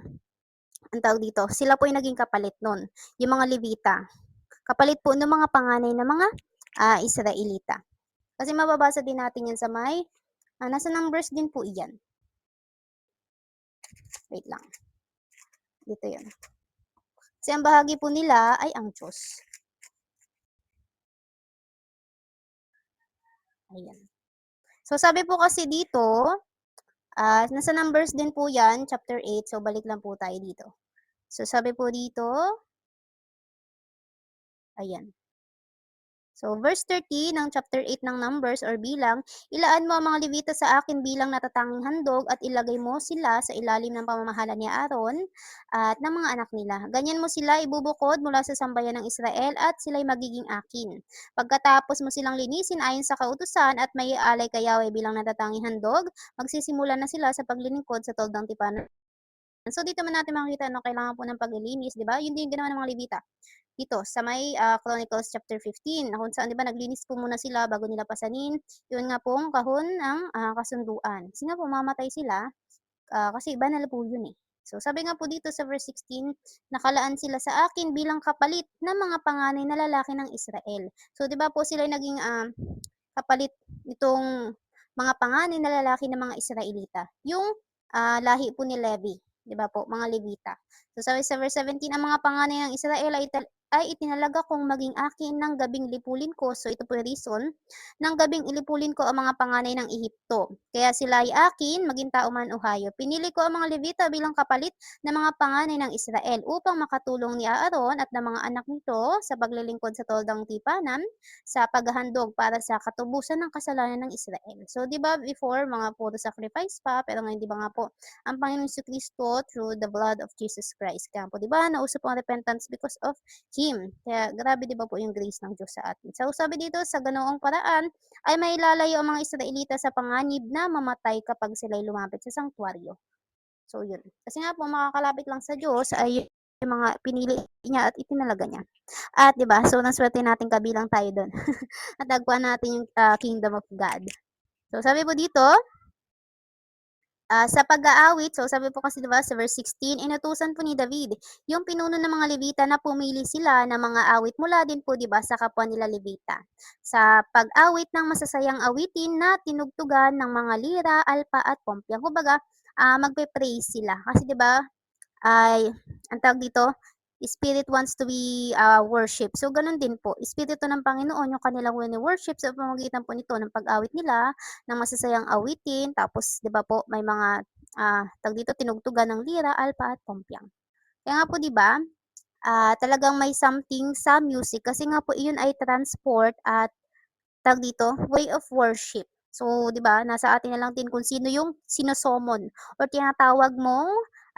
ang tawag dito, sila po yung naging kapalit nun, yung mga Levita. Kapalit po ng mga panganay ng mga Israelita. Kasi mababasa din natin yan sa nasa Numbers din po iyan. Wait lang. Dito yun. Kasi ang bahagi po nila ay ang Diyos. Ayan. So, sabi po kasi dito, nasa Numbers din po yan, chapter 8. So, balik lang po tayo dito. So, sabi po dito, ayan. So, verse 30 ng chapter 8 ng Numbers or bilang, ilaan mo ang mga Levita sa akin bilang natatanging handog at ilagay mo sila sa ilalim ng pamamahala ni Aaron at ng mga anak nila. Ganyan mo sila ibubukod mula sa sambayan ng Israel at sila'y magiging akin. Pagkatapos mo silang linisin ayon sa kautusan at may alay kay Yahweh bilang natatanging handog, magsisimula na sila sa paglilingkod sa toldang tipanan. So, dito man natin makikita kailangan po ng paglilinis, di ba? Yun din ginawa ng mga Levita dito sa may Chronicles chapter 15 na kung saan 'di ba naglinis po muna sila bago nila pasanin yun nga pong kahon ng kasunduan. Kasi nga po mamatay sila kasi banal po yun eh. So sabi nga po dito sa verse 16, nakalaan sila sa akin bilang kapalit ng mga panganay na lalaki ng Israel. So 'di ba po sila naging kapalit nitong mga panganay na lalaki ng mga Israelita. Yung lahi po ni Levi, 'di ba po, mga Levita. So sabi sa verse 17, ang mga panganay ng Israel ay ay itinalaga kong maging akin ng gabing lipulin ko, so ito po yung reason, ng gabing ilipulin ko ang mga panganay ng Ehipto. Kaya sila ay akin, maging tao man o hayop. Pinili ko ang mga Levita bilang kapalit ng mga panganay ng Israel upang makatulong ni Aaron at ng mga anak nito sa paglilingkod sa toldang tipanan sa paghahandog para sa katubusan ng kasalanan ng Israel. So, di ba before, mga puro sacrifice pa, pero ngayon, di ba nga po, ang Panginoon Kristo through the blood of Jesus Christ. Kaya po, di ba, nauso po ang repentance because of Him. Kaya grabe 'di ba po yung grace ng Diyos sa atin. So sabi dito sa ganoong paraan ay mailalayo ang mga Israelita sa panganib na mamatay kapag sila'y lumapit sa sanktuaryo. So yun. Kasi nga po makakalapit lang sa Diyos ay yung mga pinili niya at itinalaga niya. At 'di ba? So naswerte natin kabilang tayo doon. Natagpuan natin yung kingdom of God. So sabi po dito, sa pag-aawit, so sabi po kasi diba sa verse 16, inutusan po ni David yung pinuno ng mga Levita na pumili sila ng mga awit mula din po diba sa kapwa nila Levita. Sa pag-awit ng masasayang awitin na tinugtugan ng mga lira, alpa at pompiang. Kumbaga, magpe-praise sila. Kasi diba, ay, ang tawag dito, Spirit wants to be worship. So, ganun din po. Espiritu ng Panginoon, yung kanilang wini-worship sa pamamagitan po nito ng pag-awit nila, ng masasayang awitin, tapos, di ba po, may mga, tawag dito, tinugtugan ng lira, alpa, at pompiang. Kaya nga po, di ba, talagang may something sa music, kasi nga po, iyon ay transport at tawag dito, way of worship. So, 'di ba, nasa atin na lang din kung sino yung sinosomon or tinatawag mong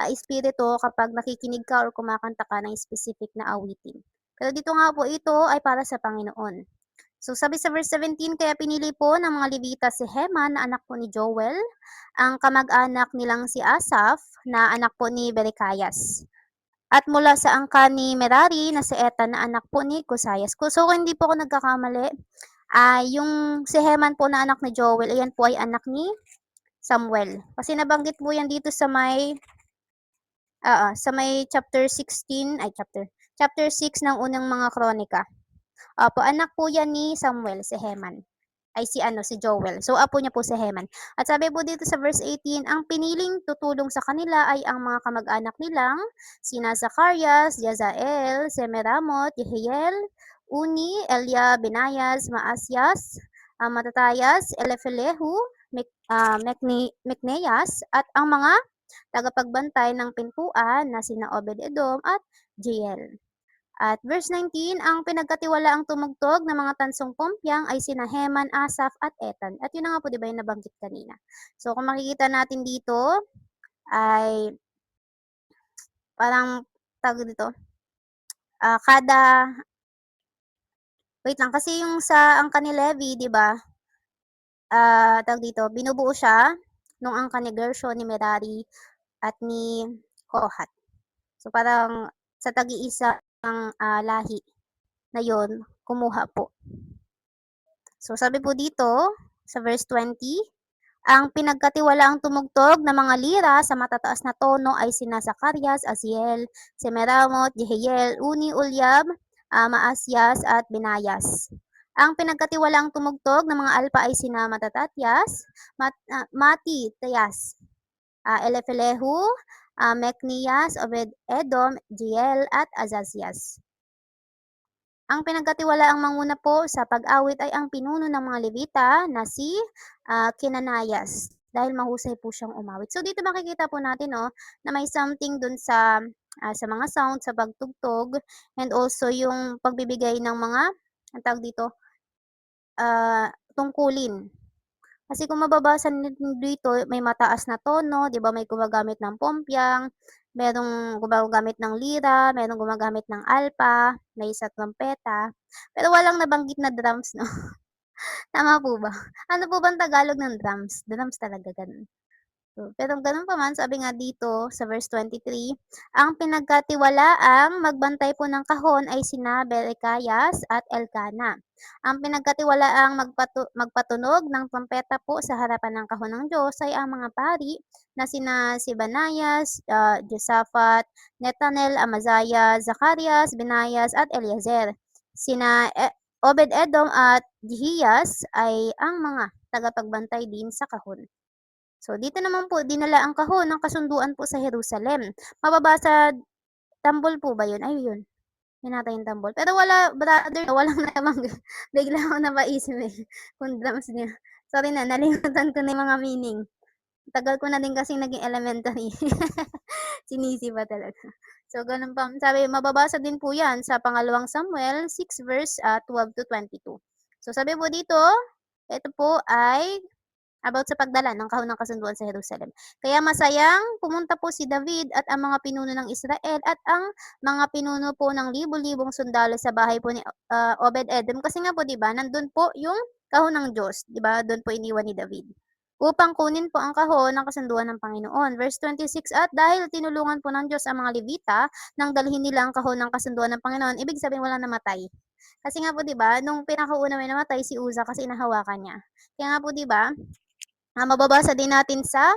espiritu kapag nakikinig ka or kumakanta ka ng specific na awitin. Pero dito nga po ito ay para sa Panginoon. So, sabi sa verse 17, kaya pinili po ng mga Levita si Heman na anak po ni Joel, ang kamag-anak nilang si Asaph na anak po ni Berechias. At mula sa angkan ni Merari na si Etan na anak po ni Cosaias. So, kung hindi po ako nagkakamali, yung si Heman po na anak ni Joel, ayan po ay anak ni Samuel. Kasi nabanggit po yan dito sa may chapter 6 ng unang mga kronika. Opo, anak po yan ni Samuel, si Heman. Ay si Joel. So, apo niya po si Heman. At sabi po dito sa verse 18, ang piniling tutulong sa kanila ay ang mga kamag-anak nilang sina Zacarias, Jazael, Semiramot, Jehiel, Uni, Elia, Benayas, Maasyas, Matatayas, Elefelehu, Mekneyas, at ang mga tagapagbantay ng pintuan na sina Obed-edom at Jeiel. At verse 19, ang pinagkatiwalaang tumugtog ng mga tansong pompiang ay sina Heman, Asaph at Etan. At yun na nga po, di ba, yung nabanggit kanina. So, kung makikita natin dito, ay parang tawag dito, wait lang, kasi yung sa angka ni Levi, di ba, tawag dito, binubuo siya nung angka ni Gershon, ni Merari, at ni Kohat. So, parang sa tag-iisang lahi na yon kumuha po. So, sabi po dito, sa verse 20, ang pinagkatiwalaang tumugtog ng mga lira sa matataas na tono ay sina Zacarias, Aziel, Semiramot, Jehiel, Uni, Ulyab, Maasyas, at Benayas. Ang pinagkatiwalaang tumugtog ng mga alpa ay sina Matatatyas, Mati, Tayas, Elefelehu, Mekniyas, Obed-edom, Jeiel, at Azazias. Ang pinagkatiwalaang manguna po sa pag-awit ay ang pinuno ng mga Levita na si Kenanias dahil mahusay po siyang umawit. So dito makikita po natin na may something dun sa mga sound, sa pagtugtog, and also yung pagbibigay ng mga, ang tawag dito, tungkulin. Kasi kung mababasa dito, may mataas na tono, 'di ba? May gumagamit ng pompiang, merong gumagamit ng lira, merong gumagamit ng alpa, may sa trumpeta, pero walang nabanggit na drums, no? Tama po ba? Ano po bang Tagalog ng drums? Drums talaga, ganun. Pero gano'n pa man, sabi nga dito sa verse 23, ang pinagkatiwalaang magbantay po ng kahon ay sina Berechias at Elkana. Ang pinagkatiwalaang magpatunog ng trompeta po sa harapan ng kahon ng Diyos ay ang mga pari na sina Sibanayas, Josaphat, Netanel, Amazaya, Zacarias, Benayas at Eliezer. Sina Obed-edom at Jehiyas ay ang mga tagapagbantay din sa kahon. So, dito naman po, dinala ang kahon ng kasunduan po sa Jerusalem. Mababasa, tambol po ba yun? Ay, yun. Hinatay yung tambol. Pero wala, brother, walang nabanggit. Bigla akong napaisip eh, kung drums niya. Sorry na, nalimutan ko na yung mga meaning. Tagal ko na din kasing naging elementary. Sinisi pa talaga. So, ganun pa. Sabi, mababasa din po yan sa pangalawang Samuel 6 verse 12 to 22. So, sabi po dito, ito po ay about sa pagdala ng kahon ng kasunduan sa Jerusalem. Kaya masayang pumunta po si David at ang mga pinuno ng Israel at ang mga pinuno po ng libo-libong sundalo sa bahay po ni Obed-Edom. Kasi nga po, di ba, nandun po yung kahon ng Diyos. Di ba? Doon po iniwan ni David upang kunin po ang kahon ng kasunduan ng Panginoon. Verse 26, at dahil tinulungan po ng Diyos ang mga Levita nang dalhin nila ang kahon ng kasunduan ng Panginoon, ibig sabihin walang namatay. Kasi nga po 'di ba, nung pinakauna may namatay si Uza kasi inahawakan niya. Kaya nga po 'di ba, mababasa din natin sa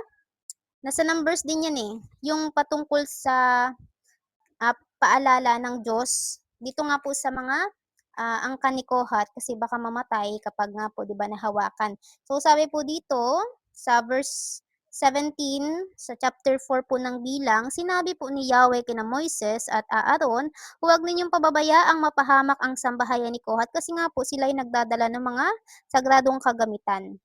nasa Numbers din 'yan eh, yung patungkol sa paalala ng Diyos dito nga po sa mga angkan ni Kohat kasi baka mamatay kapag nga po 'di ba nahawakan. So sabi po dito sa verse 17 sa chapter 4 po ng Bilang, sinabi po ni Yahweh kina Moises at Aaron, huwag ninyong pababayaang mapahamak ang sambahayan ni Kohat kasi nga po sila ay nagdadala ng mga sagradong kagamitan.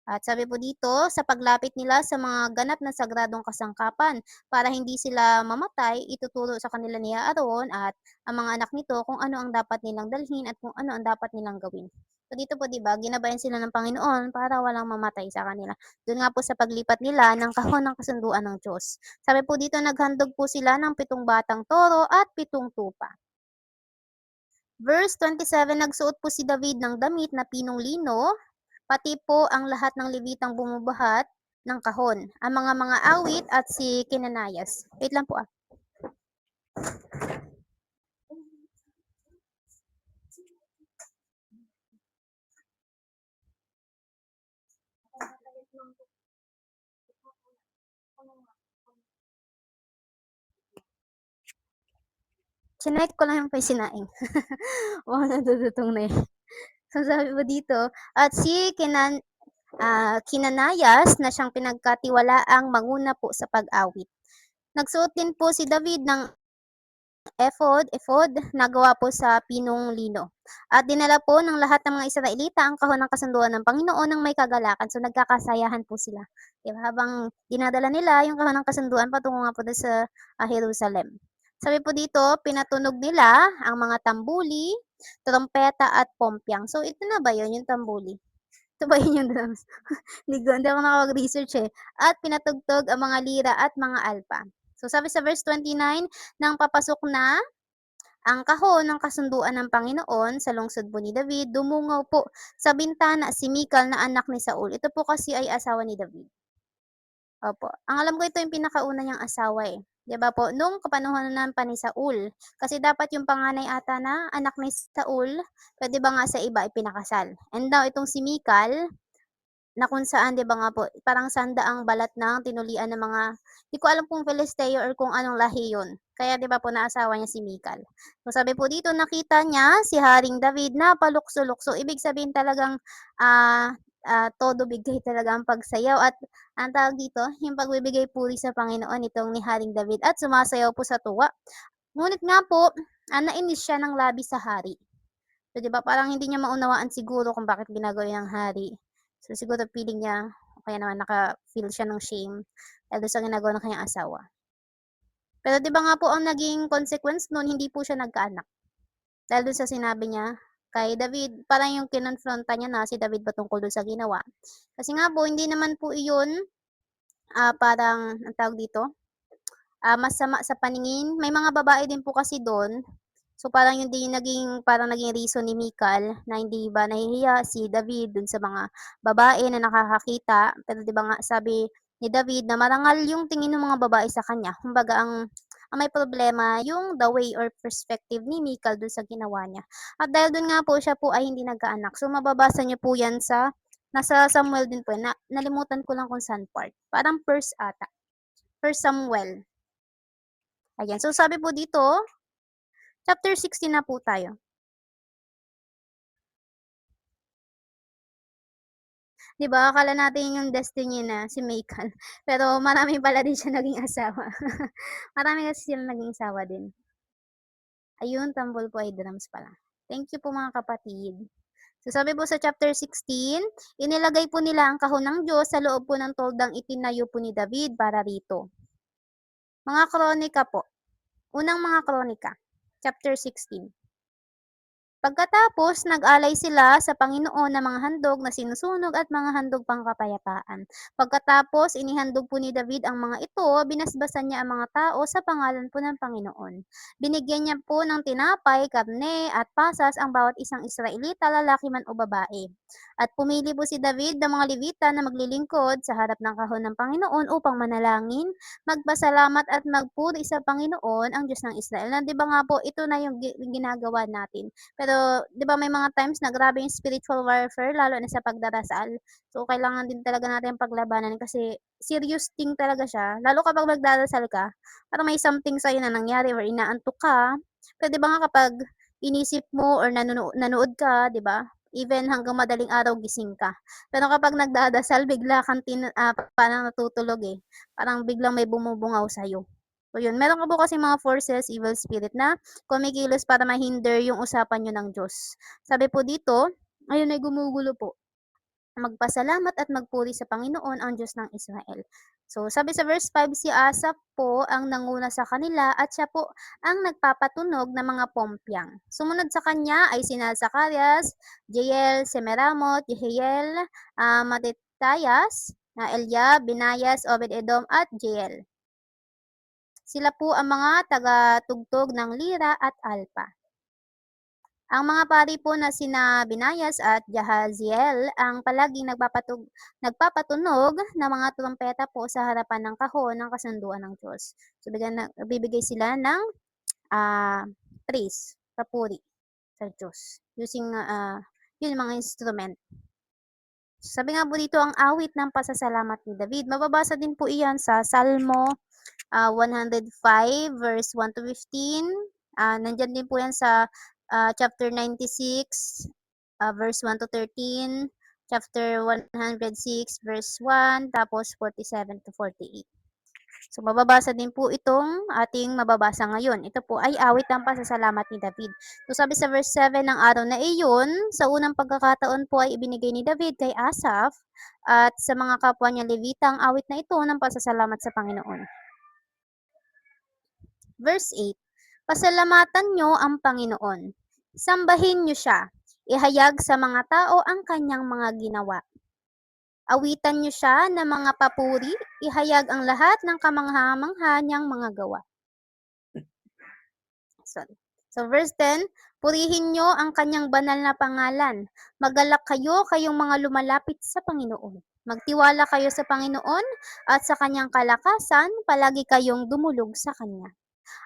At sabi po dito, sa paglapit nila sa mga ganap na sagradong kasangkapan, para hindi sila mamatay, ituturo sa kanila ni Aaron at ang mga anak nito kung ano ang dapat nilang dalhin at kung ano ang dapat nilang gawin. So dito po 'di ba, ginabayan sila ng Panginoon para walang mamatay sa kanila. Doon nga po sa paglipat nila ng kahon ng kasunduan ng Diyos. Sabi po dito, naghandog po sila ng 7 batang toro at 7 tupa. Verse 27, nagsuot po si David ng damit na pinong lino, pati po ang lahat ng Levitang bumubuhat ng kahon, ang mga awit at si Kenanias. Wait lang po. Chinek ko lang yung sinaing. Nadudutong na yun. So sabi mo dito, at si Kinanayas na siyang pinagkatiwalaang manguna po sa pag-awit. Nagsuot din po si David ng ephod na gawa po sa pinong lino. At dinala po ng lahat ng mga Israelita ang kahon ng kasunduan ng Panginoon ng may kagalakan. So nagkakasayahan po sila. Diba? Habang dinadala nila yung kahon ng kasunduan patungo nga po sa Jerusalem. Sabi po dito, pinatunog nila ang mga tambuli, trompeta at pompyang. So ito na ba yun, yung tambuli? Ito ba yun yung drums? Hindi ako nakapag-research eh. At pinatugtog ang mga lira at mga alpa. So sabi sa verse 29, nang papasok na ang kahon ng kasunduan ng Panginoon sa lungsod po ni David, dumungaw po sa bintana si Mikal na anak ni Saul. Ito po kasi ay asawa ni David. Opo. Ang alam ko ito yung pinakauna niyang asawa eh. 'Di ba po? Nung kapanuhanan pa ni Saul. Kasi dapat yung panganay ata na anak ni Saul, pwede ba nga sa iba ipinakasal. And daw itong si Mikal, na kung saan 'di ba nga po, parang sandaang balat ng tinulian ng mga, di ko alam kung Filisteo or kung anong lahi yun. Kaya 'di ba po naasawa niya si Mikal. So sabi po dito, nakita niya si Haring David na palukso-lukso. Ibig sabihin talagang todo bigay talaga ang pagsayaw at ang tawag dito, yung pagbibigay puri sa Panginoon itong ni Haring David at sumasayaw po sa tuwa. Ngunit nga po, nainis siya ng labis sa hari. So, 'di ba, parang hindi niya maunawaan siguro kung bakit ginagawa ng hari. So, siguro feeling niya o kaya naman naka-feel siya ng shame dahil sa ginagawa ng kanyang asawa. Pero 'di ba nga po ang naging consequence nun, hindi po siya nagkaanak. Dahil dun sa sinabi niya kay David, parang yung kinonfronta niya na si David patungkol dun sa ginawa. Kasi nga po, hindi naman po iyon parang, ang tawag dito, masama sa paningin. May mga babae din po kasi doon. So parang yun din parang naging reason ni Mikal na hindi ba nahihiya si David dun sa mga babae na nakakakita. Pero 'di ba nga sabi ni David na marangal yung tingin ng mga babae sa kanya. Kumbaga ang may problema yung the way or perspective ni Mikal dun sa ginawa niya. At dahil dun nga po siya po ay hindi nagkaanak. So mababasa niyo po yan sa nasa Samuel din po. Nalimutan ko lang kung saan part. Parang first ata. First Samuel. Ayan. So sabi po dito, chapter 16 na po tayo. 'Di ba, akala natin yung destiny na si Michael, pero marami pala din siya naging asawa. Marami kasi silang naging asawa din. Ayun, tambol po ay drums pala. Thank you po mga kapatid. So sabi po sa chapter 16, inilagay po nila ang kahon ng Diyos sa loob po ng toldang itinayo po ni David para rito. Mga kronika po. Unang mga kronika, chapter 16. Pagkatapos, nag-alay sila sa Panginoon ng mga handog na sinusunog at mga handog pangkapayapaan. Pagkatapos, inihandog po ni David ang mga ito, binasbasan niya ang mga tao sa pangalan po ng Panginoon. Binigyan niya po ng tinapay, karne, at pasas ang bawat isang Israelita, lalaki man o babae. At pumili po si David ng mga Levita na maglilingkod sa harap ng kahon ng Panginoon upang manalangin, magpasalamat at magpuri sa Panginoon, ang Diyos ng Israel. Na, di ba nga po, ito na yung ginagawa natin. Pero 'di ba may mga times na grabe yung spiritual warfare lalo na sa pagdarasal. So kailangan din talaga natin paglabanan kasi serious thing talaga siya. Lalo kapag magdarasal ka, parang may something sa'yo na nangyari or inaantok ka. Pero 'di ba nga kapag inisip mo or nanood ka, 'di ba? Even hanggang madaling araw gising ka. Pero kapag nagdadasal, bigla kang parang natutulog eh. Parang biglang may bumubungaw sa'yo. So yun, meron ka po kasi mga forces, evil spirit na kumikilos para mahinder yung usapan niyo ng Diyos. Sabi po dito, ayun ay gumugulo po. Magpasalamat at magpuri sa Panginoon ang Diyos ng Israel. So, sabi sa verse 5, si Asaph po ang nanguna sa kanila at siya po ang nagpapatunog ng mga pompyang. Sumunod sa kanya ay sina Zacarias, Jeiel, Semiramot, Jehiel, Matitayas, Eliab, Binayas, Obed-edom at Jeiel. Sila po ang mga taga-tugtog ng lira at alpa. Ang mga pari po na sina Binayas at Jahaziel ang palaging nagpapatunog ng mga trumpeta po sa harapan ng kahon ng kasunduan ng Diyos. So, bibigay sila ng praise, papuri sa Diyos using yun mga instrument. Sabi nga po dito ang awit ng pasasalamat ni David. Mababasa din po iyan sa Salmo 105 verse 1 to 15. Nandyan din po yan sa chapter 96 verse 1 to 13, chapter 106 verse 1, tapos 47 to 48. So mababasa din po itong ating mababasa ngayon. Ito po ay awit ng pasasalamat ni David. So sabi sa verse 7 ng araw na iyon, sa unang pagkakataon po ay ibinigay ni David kay Asaph at sa mga kapwa niya Levita ang awit na ito ng pasasalamat sa Panginoon. Verse 8, pasalamatan nyo ang Panginoon. Sambahin nyo siya. Ihayag sa mga tao ang kanyang mga ginawa. Awitan nyo siya ng mga papuri. Ihayag ang lahat ng kamangha-mangha niyang mga gawa. So verse 10, purihin nyo ang kanyang banal na pangalan. Magalak kayo, kayong mga lumalapit sa Panginoon. Magtiwala kayo sa Panginoon at sa kanyang kalakasan, palagi kayong dumulog sa kanya.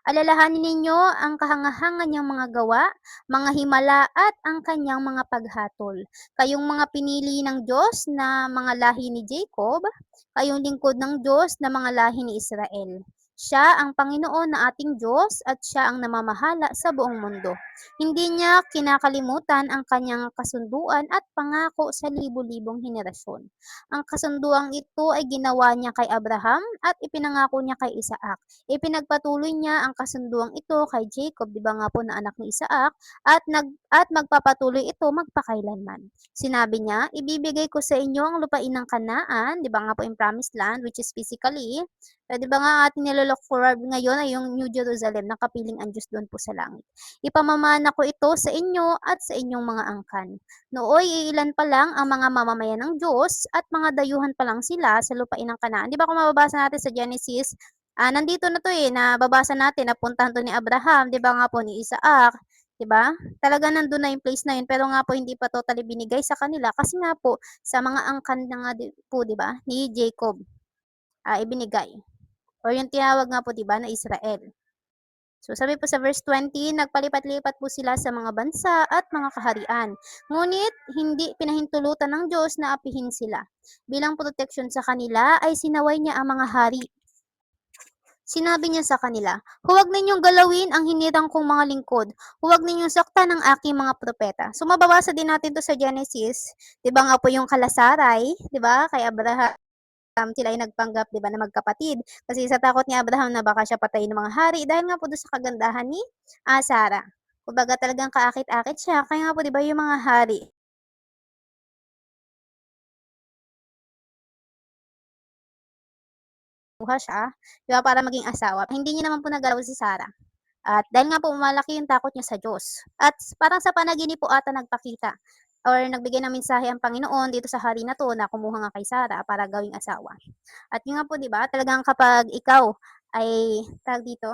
Alalahanin ninyo ang kahangahangan niyang mga gawa, mga himala at ang kanyang mga paghatol. Kayong mga pinili ng Diyos na mga lahi ni Jacob, kayong lingkod ng Diyos na mga lahi ni Israel. Siya ang Panginoon na ating Diyos at siya ang namamahala sa buong mundo. Hindi niya kinakalimutan ang kanyang kasunduan at pangako sa libu-libong henerasyon. Ang kasunduang ito ay ginawa niya kay Abraham at ipinangako niya kay Isaac. Ipinagpatuloy niya ang kasunduang ito kay Jacob, di ba nga po na anak ni Isaac, at magpapatuloy ito magpakailanman. Sinabi niya, ibibigay ko sa inyo ang lupain ng Kanaan, di ba nga po yung promised land, which is physically, di ba nga ating nilolook forward ngayon ay yung New Jerusalem, na kapiling ang Diyos doon po sa langit. Ipamamana ko ito sa inyo at sa inyong mga angkan. Nooy, ilan pa lang ang mga mamamayan ng Diyos at mga dayuhan pa lang sila sa lupain ng Kanaan. Di ba kung mababasa natin sa Genesis, nandito na to nababasa natin, napuntahan to ni Abraham, di ba nga po ni Isaac, di ba? Talaga nandun na yung place na yun, pero nga po hindi pa totally binigay sa kanila kasi nga po sa mga angkan na nga po, di ba, ni Jacob, ibinigay. Or yung tinawag nga po, di ba, na Israel. So sabi po sa verse 20, nagpalipat-lipat po sila sa mga bansa at mga kaharian. Ngunit hindi pinahintulutan ng Diyos na apihin sila. Bilang proteksyon sa kanila ay sinaway niya ang mga hari. Sinabi niya sa kanila, huwag ninyong galawin ang hinirang kong mga lingkod. Huwag ninyong saktan ang aking mga propeta. So mababasa din natin to sa Genesis. 'Di ba nga po yung kalasaray, 'di ba? Kay Abraham sila ay nagpanggap 'di ba na magkapatid. Kasi sa takot ni Abraham na baka siya patayin ng mga hari dahil nga po dun sa kagandahan ni, Sarah. Kumbaga talagang kaakit-akit siya kaya nga po 'di ba yung mga hari kuha siya, 'di ba para maging asawa. Hindi niya naman po nagalaw si Sarah. At dahil nga po malaki yung takot niya sa Diyos. At parang sa panaginip po ata nagpakita or nagbigay ng mensahe ang Panginoon dito sa hari na 'to na kumuha nga kay Sarah para gawing asawa. At yun nga po 'di ba, talagang kapag ikaw ay tawag dito,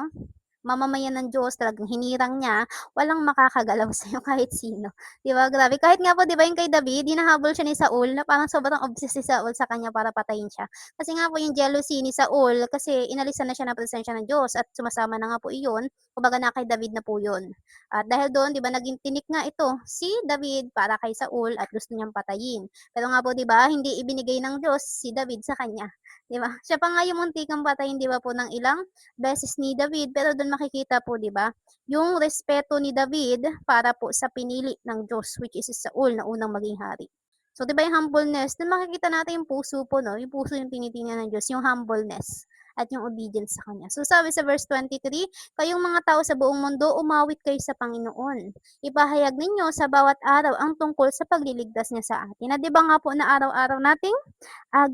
mamamayan ng Diyos, talagang hinirang niya, walang makakagalaw sa'yo kahit sino. 'Di ba, grabe. Kahit nga po 'di ba yung kay David, hinahabol siya ni Saul na parang sobrang obsessed si Saul sa kanya para patayin siya. Kasi nga po yung jealousy ni Saul kasi inalisan na siya ng presensya ng Diyos at sumasama na nga po iyon, kumbaga na kay David na po yun. At dahil doon 'di ba naging tinik nga ito si David para kay Saul at gusto niyang patayin. Pero nga po 'di ba, hindi ibinigay ng Diyos si David sa kanya, 'di ba? Siya pa nga yung muntikang patayin 'di ba po ng ilang beses ni David, pero dun makikita po 'di ba, yung respeto ni David para po sa pinili ng Diyos which is si Saul na unang maging hari. So 'di ba yung humbleness, dun makikita natin yung puso po 'no, yung puso yung tinitingnan ng Diyos, yung humbleness at yung obedience sa Kanya. So sabi sa verse 23, "Kayong mga tao sa buong mundo, umawit kayo sa Panginoon. Ipahayag ninyo sa bawat araw ang tungkol sa pagliligtas niya sa atin." Na 'di ba nga po na araw-araw nating,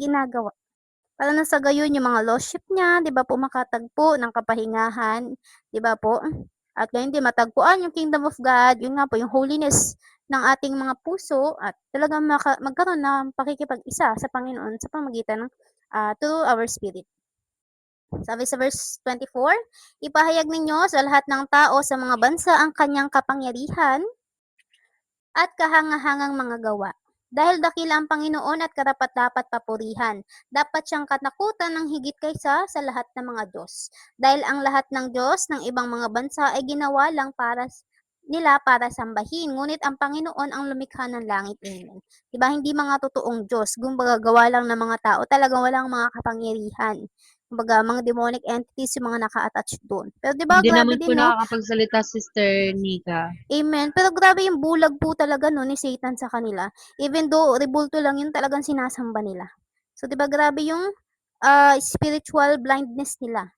ginagawa. Para nang sa gayon yung mga lordship niya, 'di ba po makatagpo ng kapahingahan, 'di ba po? At gayon din matagpuan yung kingdom of God, yun nga po yung holiness ng ating mga puso at talagang magkaroon ng pakikipag-isa sa Panginoon sa pamamagitan ng, through our spirit. Sabi sa verse 24, "Ipahayag ninyo sa lahat ng tao sa mga bansa ang kanyang kapangyarihan at kahangahangang mga gawa. Dahil dakila ang Panginoon at karapat-dapat papurihan, dapat siyang katakutan ng higit kaysa sa lahat ng mga Diyos. Dahil ang lahat ng Diyos ng ibang mga bansa ay ginawa lang nila para sambahin, ngunit ang Panginoon ang lumikha ng langit. Amen. Diba, hindi mga totoong Diyos, kumbaga gawa lang ng mga tao, talagang walang mga kapangyarihan. Kumbaga, mga demonic entities yung mga naka-attach doon. Pero diba, Hindi grabe naman po din, no? nakakapagsalita, Sister Nika. Amen. Pero grabe yung bulag po talaga no ni Satan sa kanila. Even though rebulto lang yun, talagang sinasamba nila. So 'di ba grabe yung spiritual blindness nila.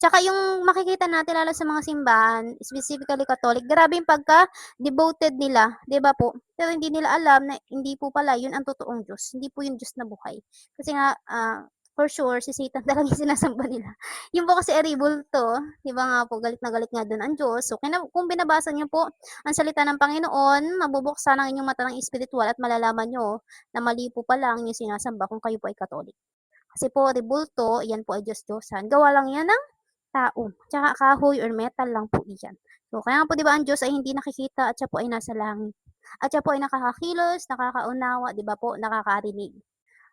Tsaka yung makikita natin lalo sa mga simbahan, specifically Catholic, grabe yung pagka-devoted nila, 'di ba po? Pero hindi nila alam na hindi po pala yun ang totoong Diyos. Hindi po yung Diyos na buhay. Kasi nga, for sure, si Satan talaga yung sinasamba nila. Yun po kasi to, 'di ba nga po, galit na galit nga doon ang Diyos. So, kung binabasa niyo po ang salita ng Panginoon, mabubuksan ang inyong mata ng espiritual at malalaman niyo na mali po pala ang inyong sinasamba kung kayo po ay Katolik. Kasi po, rebulto, yan po ay Diyos-Diyosan. Gawa lang yan ng tao. Tsaka kahoy or metal lang po iyan. So, kaya nga po 'di ba ang Diyos ay hindi nakikita at siya po ay nasa langit. At siya po ay nakakakilos, nakakaunawa, 'di ba po, nakakarinig.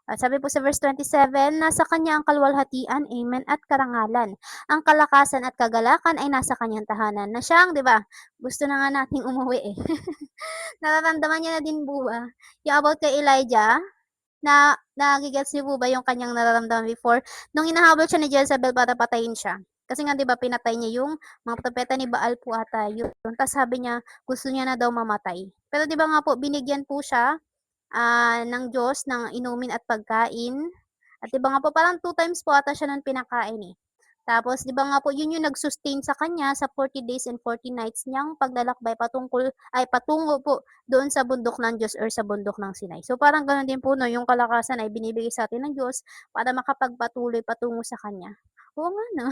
At sabi po sa verse 27, nasa kanya ang kalwalhatian, amen, at karangalan. Ang kalakasan at kagalakan ay nasa kanyang tahanan. Na siyang, 'di ba? Gusto na nga nating umuwi eh. Nararamdaman niya na din po ba? Yung about kay Elijah, na nage-gets niyo po ba yung kanyang nararamdaman before? Nung hinahabol siya ni Jezebel para patayin siya. Kasi nga 'di ba pinatay niya yung mga propeta ni Baal po ata yun. Tapos sabi niya gusto niya na daw mamatay. Pero 'di ba nga po binigyan po siya, ng Diyos ng inumin at pagkain. At 'di ba nga po parang 2 times po ata siya nun pinakain, eh. Tapos 'di ba nga po yun yung nag-sustain sa kanya sa 40 days and 40 nights niyang paglalakbay patungo po doon sa bundok ng Diyos or sa bundok ng Sinai. So parang gano'n din po 'no, yung kalakasan ay binibigay sa atin ng Diyos para makapagpatuloy patungo sa Kanya. Oo nga 'no,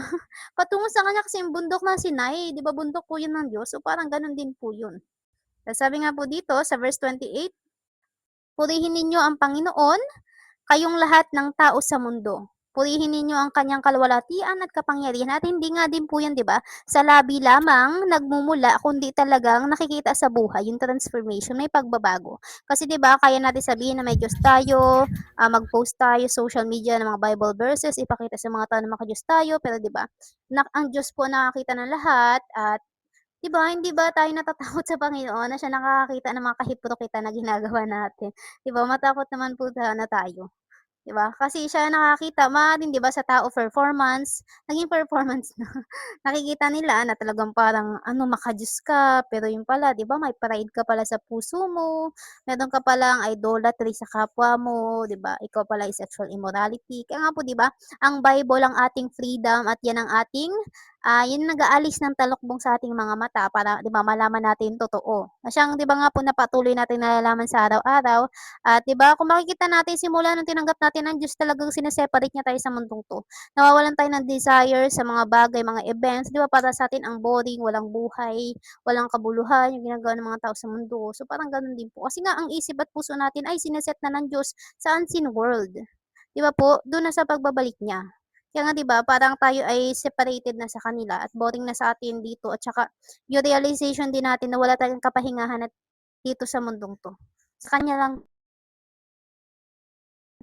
patungo sa Kanya kasi yung bundok ng Sinai 'di ba bundok po yun ng Diyos, so parang gano'n din po yun. Tas sabi nga po dito sa verse 28, "Purihin ninyo ang Panginoon, kayong lahat ng tao sa mundo. Purihin ninyo ang kanyang kalwalhatian at kapangyarihan." At hindi nga din po yan, 'di ba, sa labi lamang nagmumula, kundi talagang nakikita sa buhay yung transformation, may pagbabago. Kasi 'di ba, kaya natin sabihin na may Diyos tayo, mag-post tayo social media ng mga Bible verses, ipakita sa mga tao na maka-Diyos tayo, pero 'di ba, ang Diyos po nakakita ng lahat at 'di ba, hindi ba tayo natatakot sa Panginoon na siya nakakakita ng mga kahipokritan na ginagawa natin? 'Di ba, matakot naman po sana tayo. 'di ba? Kasi siya nakakita maaaring 'di ba sa tao performance, naging performance na. Nakikita nila na talagang parang ano maka-Diyos ka, pero yun pala 'di ba may pride ka pala sa puso mo, meron ka palang idolatry sa kapwa mo, 'di ba? Ikaw pala ay sexual immorality. Kaya nga po 'di ba, ang Bible ang ating freedom at yan ang ating, yun nag-aalis ng talukbong sa ating mga mata para 'di ba malaman natin yung totoo. Na siyang 'di ba nga po na patuloy nating nalalaman sa araw-araw at 'di ba kung makikita natin simula nung tinanggap natin ang Diyos talagang sine-separate niya tayo sa mundong 'to. Nawawalan tayo ng desire sa mga bagay, mga events, 'di ba para sa atin ang boring, walang buhay, walang kabuluhan yung ginagawa ng mga tao sa mundo. So parang gano'n din po. Kasi nga ang isip at puso natin ay sineset na ng Diyos sa unseen world. 'Di ba po? Do'n na sa pagbabalik niya. Kaya nga 'di ba parang tayo ay separated na sa kanila at boring na sa atin dito at saka yung realization din natin na wala tayong kapahingahan at dito sa mundong 'to. Sa kanya lang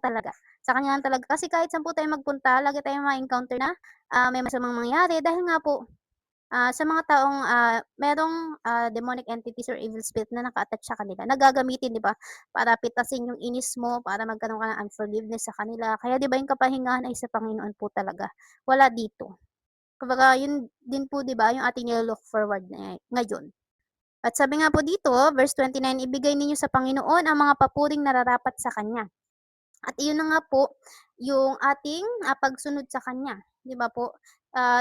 talaga, sa kanya lang talaga. Kasi kahit saan po tayo magpunta lagi tayong ma-encounter na, may masamang mangyari dahil nga po, sa mga taong, merong, demonic entities or evil spirit na naka-attach sa kanila na gagamitin 'di ba, para pitasin yung inis mo, para magkaroon ka ng unforgiveness sa kanila. Kaya 'di ba yung kapahingahan ay sa Panginoon po talaga, wala dito. Kumbaga yun din po 'di ba yung ating nilo-look forward na ngayon. At sabi nga po dito, verse 29, "Ibigay ninyo sa Panginoon ang mga papuring nararapat sa kanya." At iyon na nga po yung ating, pagsunod sa kanya, 'di ba po?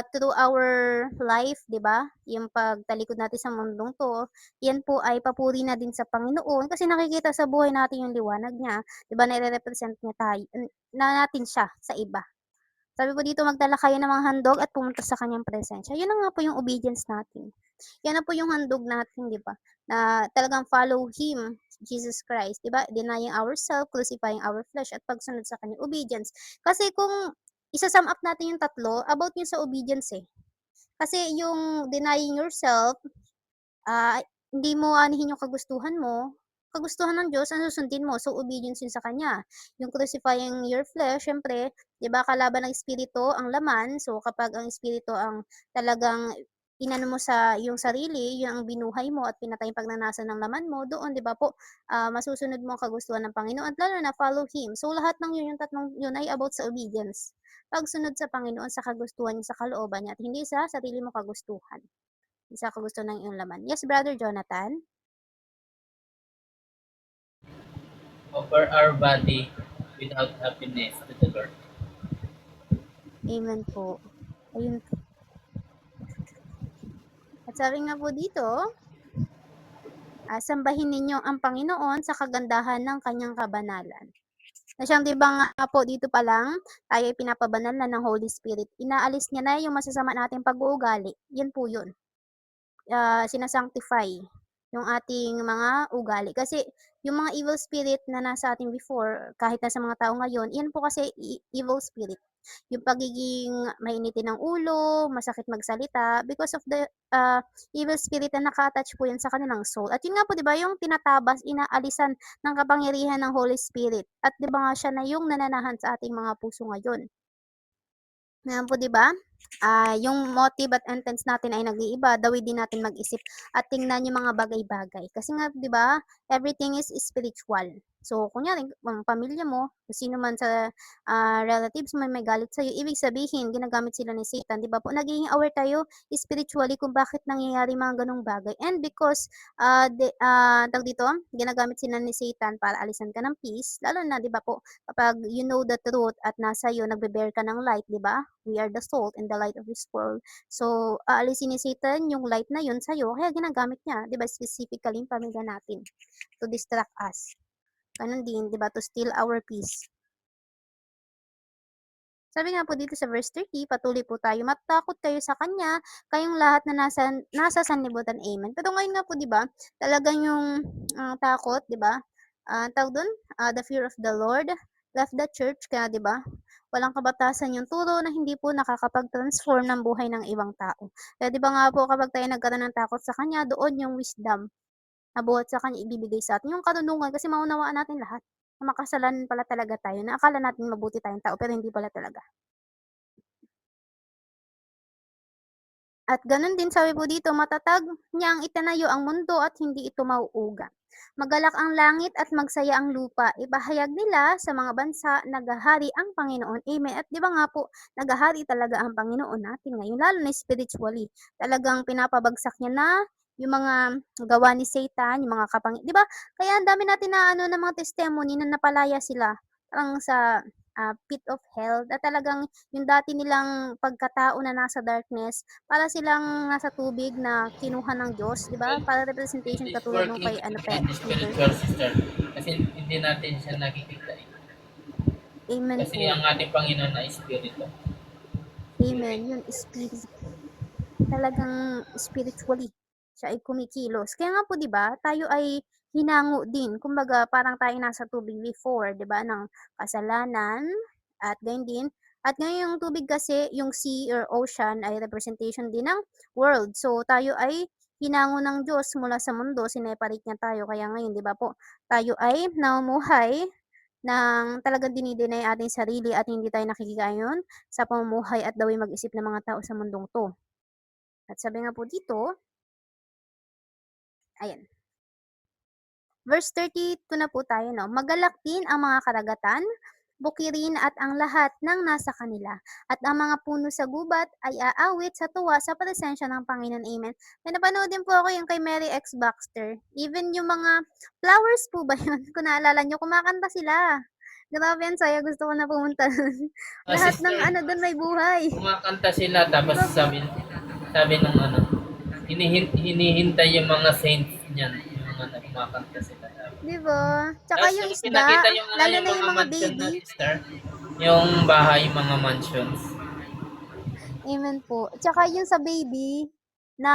Through our life, 'di ba, yung pagtalikod natin sa mundong 'to, yan po ay papuri na din sa Panginoon kasi nakikita sa buhay natin yung liwanag niya, 'di ba, nire-represent niya na natin siya sa iba. Sabi po dito, "Magdala kayo ng mga handog at pumunta sa kanyang presensya." Yun na nga po yung obedience natin. Yan na po yung handog natin, 'di ba, na talagang follow Him, Jesus Christ, 'di ba? Denying ourselves, crucifying our flesh at pagsunod sa kanya, obedience. Kasi kung isa-sum up natin yung tatlo, about yun sa obedience, eh. Kasi yung denying yourself, ah, hindi mo anuhin yung kagustuhan mo, kagustuhan ng Diyos ang susundin mo, so obedience yun sa Kanya. Yung crucifying your flesh siyempre 'di ba kalaban ng espiritu ang laman, so kapag ang espiritu ang talagang inano mo sa yung sarili, yun ang binuhay mo at pinatay yung pagnanasa ng laman mo, doon 'di ba po, masusunod mo ang kagustuhan ng Panginoon at lalo na follow Him. So lahat ng yun, yung tatlong yun ay about sa obedience. Pagsunod sa Panginoon sa kagustuhan niya, sa kalooban niya at hindi sa sarili mong kagustuhan. Isa ka gusto ng iyong laman. Yes, Brother Jonathan? Offer our body without happiness to the Lord. Amen po. Ayun po. At sabi nga po dito, sambahin ninyo ang Panginoon sa kagandahan ng kanyang kabanalan. Na siyang 'di ba nga po dito pa lang, tayo ay pinapabanal na ng Holy Spirit. Inaalis niya na yung masasama nating pag-uugali. Yun po yun. Sina-sanctify yung ating mga ugali. Kasi yung mga evil spirit na nasa atin before, kahit nasa mga tao ngayon, yan po kasi evil spirit. Yung pagiging mainitin ng ulo, masakit magsalita, because of the evil spirit na naka-attach po yan sa kanilang soul. At yun nga po, di ba, yung tinatabas, inaalisan ng kapangyarihan ng Holy Spirit. At di ba nga siya na yung nananahan sa ating mga puso ngayon. Ayan po 'di ba? Yung motive at intents natin ay nag-iiba, the way din natin mag-isip at tingnan yung mga bagay-bagay. Kasi nga 'di ba, everything is spiritual. So kunyari ang pamilya mo, kung sino man sa, relatives mo may galit sa'yo, ibig sabihin ginagamit sila ni Satan, 'di ba po? Nagiging aware tayo spiritually kung bakit nangyayari mga gano'ng bagay and because, tawag dito, ginagamit sila ni Satan para alisan ka ng peace, lalo na 'di ba po, kapag you know the truth at nasa iyo nagbe-bear ka ng light, 'di ba? We are the salt and the light of this world. So, aalisin ni Satan yung light na yun sa'yo, kaya ginagamit niya, 'di ba, specifically yung pamilya natin, to distract us. Gano'n din, 'di ba, to steal our peace. Sabi nga po dito sa verse 30, patuloy po tayo, "Matakot kayo sa Kanya, kayong lahat na nasa sanlibutan." Amen. Pero ngayon nga po 'di ba, talagang yung, takot 'di ba, tawag dun, the fear of the Lord left the church kaya 'di ba, walang kabatasan yung turo na hindi po nakakapag-transform ng buhay ng ibang tao. Kaya 'di ba nga po kapag tayo nagkaroon ng takot sa Kanya, doon yung wisdom na buhat sa Kanya ibibigay sa atin, yung karunungan kasi maunawaan natin lahat na makasalanan pala talaga tayo, na akala natin mabuti tayong tao pero hindi pala talaga. At gano'n din sabi po dito, matatag niyang itinayo ang mundo at hindi ito mauuga. Magalak ang langit at magsaya ang lupa. Ipahayag nila sa mga bansa, naghahari ang Panginoon. Amen. At 'di ba nga po, naghahari talaga ang Panginoon natin ngayon, lalo na spiritually. Talagang pinapabagsak niya na yung mga gawa ni Satan, yung mga 'di ba? Kaya ang dami natin na ano ng mga testimony na napalaya sila parang sa pit of hell na talagang yung dati nilang pagkatao na nasa darkness, para silang nasa tubig na kinuha ng Diyos, 'di ba? Well, Para it representation is katulad nung working kay to ano create the Peter. spiritual sister. Kasi hindi natin siya nakikita eh. Amen Kasi po. ang ating Panginoon na Espiritu. Amen. Yun spirit, talagang spiritually siya ay kumikilos. Kaya nga po 'di ba, tayo ay hinango din. Kumbaga parang tayo nasa tubig before, 'di ba, ng kasalanan at gayon din. At ngayon yung tubig kasi, yung sea or ocean ay representation din ng world. So tayo ay hinango ng Diyos mula sa mundo, sineparate niya tayo. Kaya ngayon 'di ba po, tayo ay namumuhay ng talagang dini-deny ating sarili at hindi tayo nakikikayon sa pamumuhay at gawing mag-isip ng mga tao sa mundong 'to. At sabi nga po dito, ayan, verse 32 na po tayo, no? Magalak din ang mga karagatan, bukirin at ang lahat ng nasa kanila. At ang mga puno sa gubat ay aawit sa tuwa sa presensya ng Panginoon. Amen. May napanood din po ako yung kay Mary X. Baxter. Even yung mga flowers po ba yun? Kung naalala nyo, kumakanta sila. Grabe yan, saya. Gusto ko na pumunta dun. Lahat ng Sister, ano dun may buhay. kumakanta sila Di tapos ba po? sabi nung ano, hinihintay yung mga saints niyan, yung mga na kumakanta sila. Di ba? Tsaka Tapos yung yung isda, pinakita yung ano, lalo yung na mga yung mga mansion na baby. sister, yung bahay, mga mansions. Amen po. Tsaka yung sa baby, na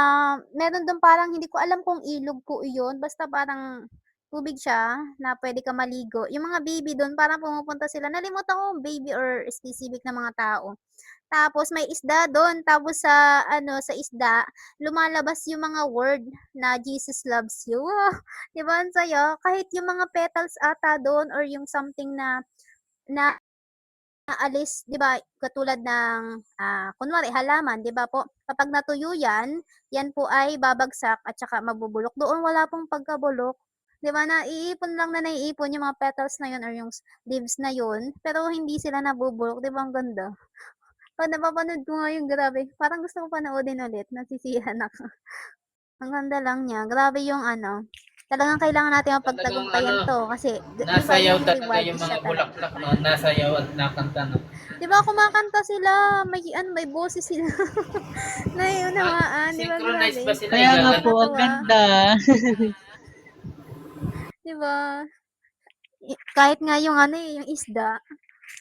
meron dun parang hindi ko alam kung ilog po iyon, basta parang tubig siya na pwede ka maligo. Yung mga baby dun parang pumupunta sila, nalimutan ko kung baby or specific na mga tao. Tapos may isda dun, tapos sa ano, sa isda, lumalabas yung mga word na Jesus loves you. Wow, 'di ba ang saya? Kahit yung mga petals ata dun or yung something na na naalis, 'di ba, katulad ng, kunwari halaman, 'di ba po, kapag natuyo 'yan, 'yan po ay babagsak at saka mabubulok. Doon wala pong pagkabulok, 'di ba, naiipon lang na naiipon yung mga petals na 'yun or yung leaves na 'yun, pero hindi sila nabubulok, 'di ba ang ganda? 'Pag napapanood ko nga 'yun, grabe, parang gusto ko panoodin ulit, nasisiyahan ako. Ang ganda lang niya, grabe yung ano, talagang kailangan natin Talagang ano, mapagtagumpayan 'to kasi 'di ba nasayaw yung talaga reward yung is mga siya talaga. bulaklak, no? Nasayaw at nakanta, no? 'Di ba kumakanta sila, may ano, may boses sila. Naiunawaan, 'di ba Synchronize grabe? ba sila? Kaya nga po, Igagano? ang Nakakatuwa, ganda. 'di ba? Kahit nga yung ano, yung isda,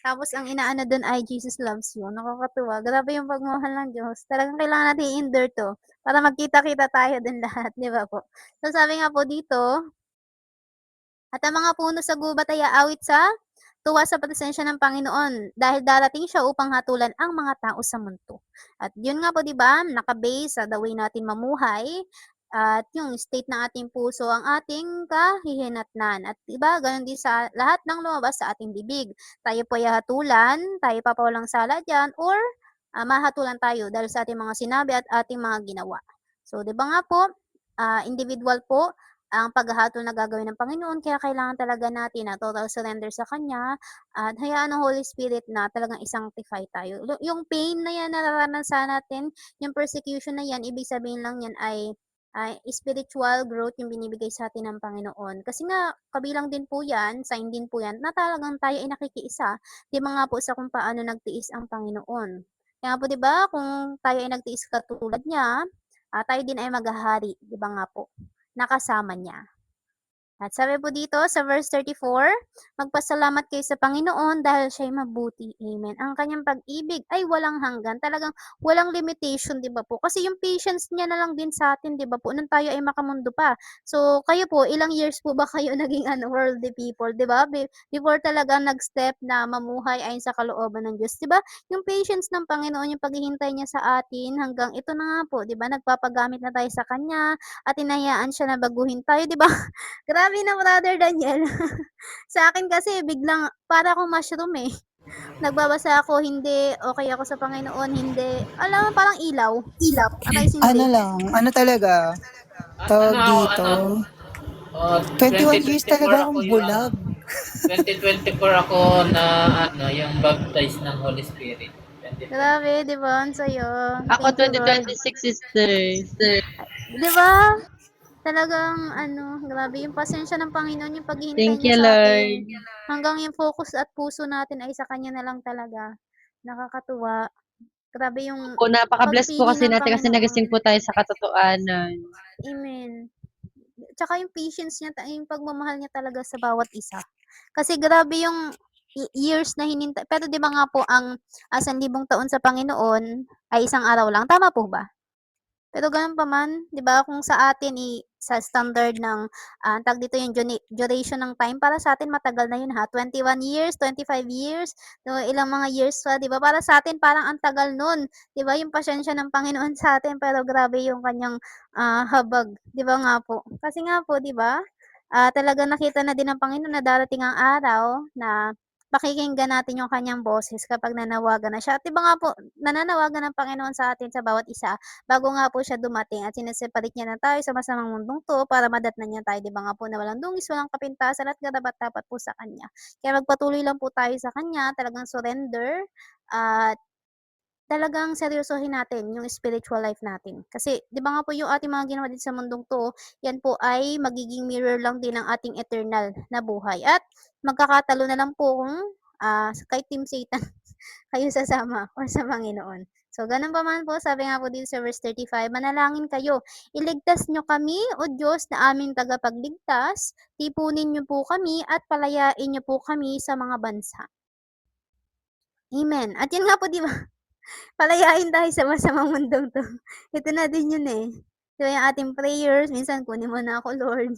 tapos ang inaano dun ay Jesus loves you, nakakatuwa. Grabe yung pagmamahal ng Diyos. Talagang kailangan natin i-endure 'to para magkita-kita tayo dun lahat, 'di ba po? So sabi nga po dito, at ang mga puno sa gubat ay aawit sa tuwa sa presensya ng Panginoon dahil darating siya upang hatulan ang mga tao sa mundo. At yun nga po 'di ba, naka-base sa the way natin mamuhay at yung state ng ating puso ang ating kahihinatnan. At 'di ba, gano'n din sa lahat ng lumabas sa ating bibig. Tayo po ay hatulan, tayo papawalang sala diyan or mahatulan tayo dahil sa ating mga sinabi at ating mga ginawa. So 'di ba nga po, individual po ang paghahatol na gagawin ng Panginoon kaya kailangan talaga natin na total surrender sa Kanya at hayaan ng Holy Spirit na talagang i-sanctify tayo. Yung pain na yan nararanasan natin, yung persecution na yan, ibig sabihin lang yan ay spiritual growth yung binibigay sa atin ng Panginoon. Kasi nga, kabilang din po yan, sign din po yan, na talagang tayo ay nakikiisa. Di ba nga po sa kung paano nagtiis ang Panginoon. Kaya po, di ba, kung tayo ay nagtiis katulad niya, tayo din ay maghahari, di ba nga po? Nakasama niya. At sabi po dito sa verse 34, magpasalamat kayo sa Panginoon dahil siya'y mabuti. Amen. Ang kanyang pag-ibig ay walang hanggan. Talagang walang limitation, di ba po? Kasi yung patience niya na lang din sa atin, di ba po? Nung tayo ay makamundo pa. So, kayo po, ilang years po ba kayo naging worldly people, di ba? Before talaga nag-step na mamuhay ayon sa kalooban ng Diyos, di ba? Yung patience ng Panginoon, yung paghihintay niya sa atin hanggang ito na nga po, di ba? Nagpapagamit na tayo sa Kanya at inayaan siya na baguhin tayo, di ba? Grabe na Brother Daniel. Sa akin kasi biglang para akong mushroom, eh. Nagbabasa ako, hindi. Okay ako sa Panginoon, hindi. Alam mo parang ilaw. Otherwise Ano hindi. lang, ano talaga, tawag dito, Oh, 21 years 2024 talaga ako akong yung bulag. 2024 ako na yung baptized ng Holy Spirit. 2020. Grabe, 'di ba? Ang saya. Ako Thank you, Lord. 2026, sister. 'Di ba? Talagang ano, grabe yung pasensya ng Panginoon, yung paghihintay Thank niya you, sa atin. Lord. Hanggang yung focus at puso natin ay sa kanya na lang talaga. Nakakatuwa. Grabe yung Po, napaka-bless po pagpili kasi ng natin kasi Panginoon. nagising po tayo sa katotohanan. Amen. Tsaka yung patience niya, yung pagmamahal niya talaga sa bawat isa. Kasi grabe yung years na hinintay. Pero 'di ba nga po ang 1,000 taon sa Panginoon ay isang araw lang. Tama po ba? Pero gano'n pa man, 'di ba, kung sa atin sa standard ng, tawag dito yung duration ng time, para sa atin matagal na 'yun ha, 21 years, 25 years, no, ilang mga years pa, 'di ba? Para sa atin parang ang tagal nun, 'di ba, yung pasensya ng Panginoon sa atin, pero grabe yung kanyang, habag, 'di ba nga po? Kasi nga po, 'di ba, talagang nakita na din ng Panginoon na darating ang araw na pakikinggan natin yung kanyang boses kapag nanawagan na siya. At 'di ba nga po, nananawagan ng Panginoon sa atin sa bawat isa bago nga po siya dumating at niya na tayo sa masamang mundong 'to para madatnan niya tayo, 'di ba nga po na walang dungis, walang kapintasan at karapat-dapat po sa kanya. Kaya magpatuloy lang po tayo sa kanya, talagang surrender at talagang seryosohin natin yung spiritual life natin. Kasi 'di ba nga po yung ating mga ginawa dito sa mundong 'to, yan po ay magiging mirror lang din ng ating eternal na buhay at magkakatalo na lang po kung, kay Team Satan kayo sasama or sa Panginoon. So, ganun pa man po, sabi nga po dito sa verse 35, manalangin kayo, iligtas nyo kami, O Diyos na aming tagapagligtas, tipunin nyo po kami at palayain nyo po kami sa mga bansa. Amen. At yun nga po, di ba, palayain tayo sa masamang mundong to. Ito na din yun eh. So, yung ating prayers, minsan kunin mo na ako, Lord.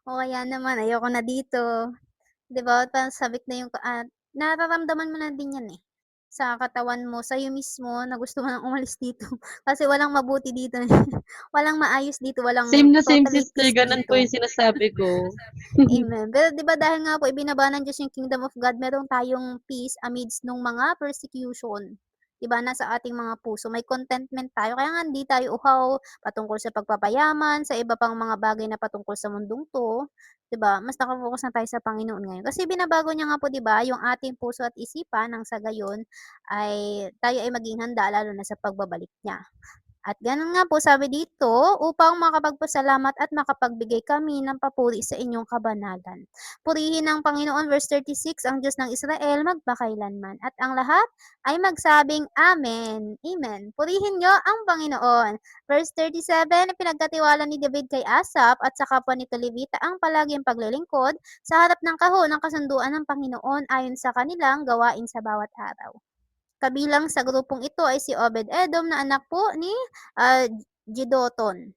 O kaya naman, ayoko na dito. 'Di ba, parang sabik na yung nararamdaman mo na din 'yan, eh, sa katawan mo, sa'yo mismo na gusto mo ng umalis dito. Kasi walang mabuti dito, walang maayos dito, Same walang na same, totally sister. peace Ganun po dito. yung sinasabi ko. Amen. Pero 'di ba dahil nga po ibinaba ng Diyos yung kingdom of God, meron tayong peace amidst nung mga persecution. 'Di ba, nasa ating mga puso may contentment tayo, kaya nga hindi tayo uhaw patungkol sa pagpapayaman, sa iba pang mga bagay na patungkol sa mundong 'to, 'di ba? Mas naka-focus na tayo sa Panginoon ngayon. Kasi binabago niya nga po, 'di ba, yung ating puso at isipan nang sa gayon ay tayo ay maging handa lalo na sa pagbabalik niya. At gano'n nga po sabi dito, upang makapagpasalamat at makapagbigay kami ng papuri sa inyong kabanalan. Purihin ng Panginoon, verse 36, ang Diyos ng Israel magpakailanman. At ang lahat ay magsabing Amen. Amen. Purihin niyo ang Panginoon. Verse 37, pinagkatiwala ni David kay Asaph at sa kapwa nito Levita ang palaging paglilingkod sa harap ng kahon ng kasunduan ng Panginoon ayon sa kanilang gawain sa bawat araw. Kabilang sa grupong ito ay si Obed-Edom na anak po ni Jeduthun,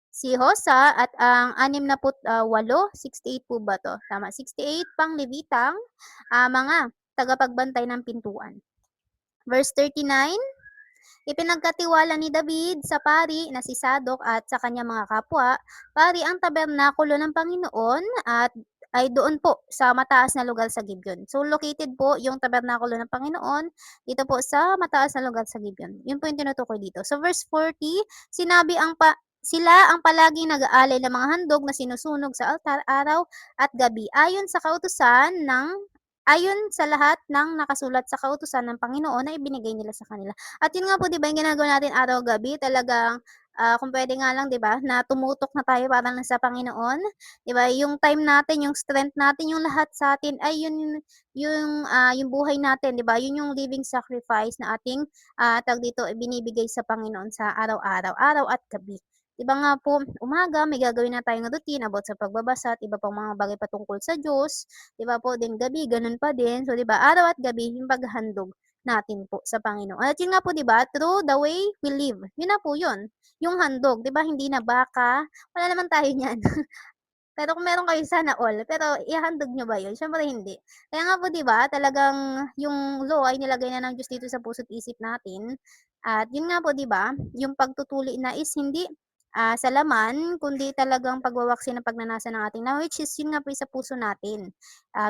si Hosa at ang 68, 68 po ba 'to? Tama, 68 pang Levitang, mga tagapagbantay ng pintuan. Verse 39, ipinagkatiwala ni David sa pari na si Sadok at sa kanyang mga kapwa, pari ang tabernakulo ng Panginoon at ay doon po sa mataas na lugar sa Gibeon. So, located po yung tabernakulo ng Panginoon dito po sa mataas na lugar sa Gibeon. Yun po yung tinutukoy dito. So, verse 40, sinabi sila ang palaging nag-aalay ng mga handog na sinusunog sa altar araw at gabi ayon sa lahat ng nakasulat sa kautusan ng Panginoon na ibinigay nila sa kanila. At yun nga po, 'di ba, yung ginagawa natin araw-gabi talagang, kung puwede nga lang, 'di ba, na tumutok na tayo para lang sa Panginoon, 'di ba? Yung time natin, yung strength natin, yung lahat sa atin ay yung buhay natin, 'di ba? Yun yung living sacrifice na ating, tawag dito, ibinibigay sa Panginoon sa araw-araw, araw at gabi. 'Di ba nga po, umaga may gagawin na tayong routine about sa pagbabasa at iba pang mga bagay patungkol sa Diyos, 'di ba po, then gabi gano'n pa din. So, 'di ba, araw at gabi yung paghahandog natin po sa Panginoon. At yun nga po, 'di ba, through the way we live, yun na po yun, yung handog, 'di ba, hindi na baka, wala naman tayo niyan. Pero kung meron kayo sana all, pero ihahandog niyo ba yun? Siyempre hindi. Kaya nga po, 'di ba, talagang yung law ay nilagay na ng Diyos dito sa puso't isip natin at yun nga po, 'di ba, yung pagtutuli na is hindi sa laman kundi talagang pagwawaksi ng pagnanasa ng ating which is yun nga po sa puso natin.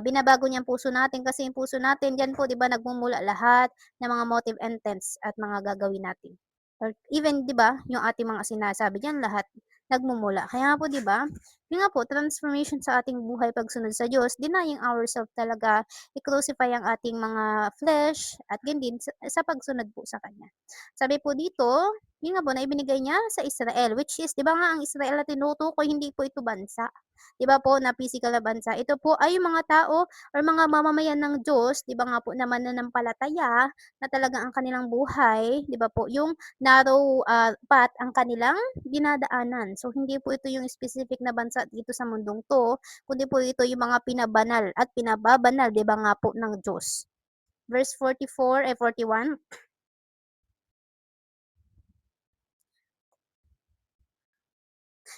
Binabago niya ang puso natin kasi yung puso natin diyan po 'di ba nagmumula lahat ng mga motive intents at mga gagawin natin. Or even 'di ba yung ating mga sinasabi diyan lahat nagmumula. Kaya nga po 'di ba, yun nga po transformation sa ating buhay pagsunod sa Diyos, denying ourselves talaga, i-crucify ang ating mga flesh at gayon din sa pagsunod po sa Kanya. Sabi po dito, yun nga po na ibinigay niya sa Israel, which is 'di ba nga ang Israel na tinutukoy hindi po ito bansa. 'Di ba po na pisikal na bansa, ito po ay yung mga tao or mga mamamayan ng Diyos, 'di ba nga po na mananampalataya na talagang ang kanilang buhay, 'di ba po, yung narrow, path ang kanilang dinadaanan. So hindi po ito yung specific na bansa dito sa mundong 'to, kundi po ito yung mga pinabanal at pinababanal, 'di ba nga po, ng Diyos. Verse 44 ay 41.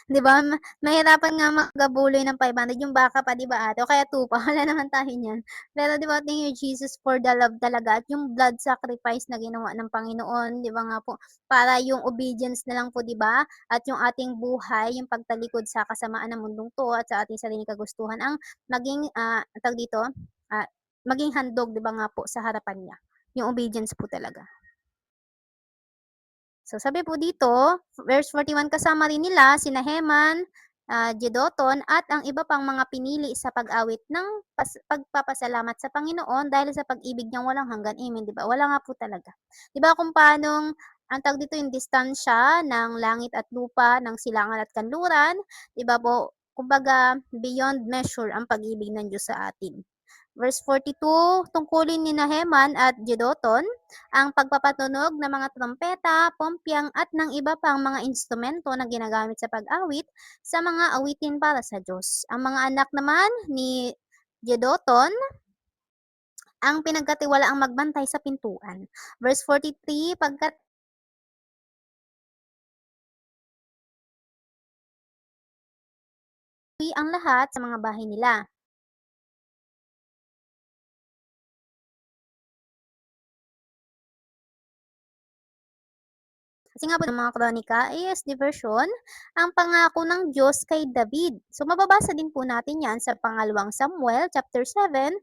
'Di ba mahirapan nga magabuloy ng 500 yung baka pa 'di ba ate o kaya tupa wala naman tayo niyan. Pero 'di ba tingin niyo Jesus for the love talaga at yung blood sacrifice na ginawa ng Panginoon 'di ba nga po, para yung obedience na lang po 'di ba at yung ating buhay, yung pagtalikod sa kasamaan ng mundong 'to at sa ating sariling kagustuhan ang maging, tawag dito, maging handog 'di ba nga po sa harapan niya. Yung obedience po talaga. So sabi po dito, verse 41, kasama rin nila sina Heman, Jeduthun at ang iba pang mga pinili sa pag-awit ng pagpapasalamat sa Panginoon dahil sa pag-ibig niyang walang hanggan. Amen, 'di ba? Wala nga po talaga. 'Di ba kung paanong ang tawag dito yung distansya ng langit at lupa, ng silangan at kanluran, 'di ba po? Kumbaga beyond measure ang pag-ibig ng Diyos sa atin. Verse 42, tungkulin ni Heman at Jeduthun ang pagpapatunog ng mga trompeta, pompyang at ng iba pang mga instrumento na ginagamit sa pag-awit sa mga awitin para sa Diyos. Ang mga anak naman ni Jeduthun ang pinagkatiwalaang magbantay sa pintuan. Verse 43, pagkat ang lahat sa mga bahay nila. Kasi nga po ng mga kronika, ASD version, ang pangako ng Diyos kay David. So mababasa din po natin yan sa pangalawang Samuel chapter 7,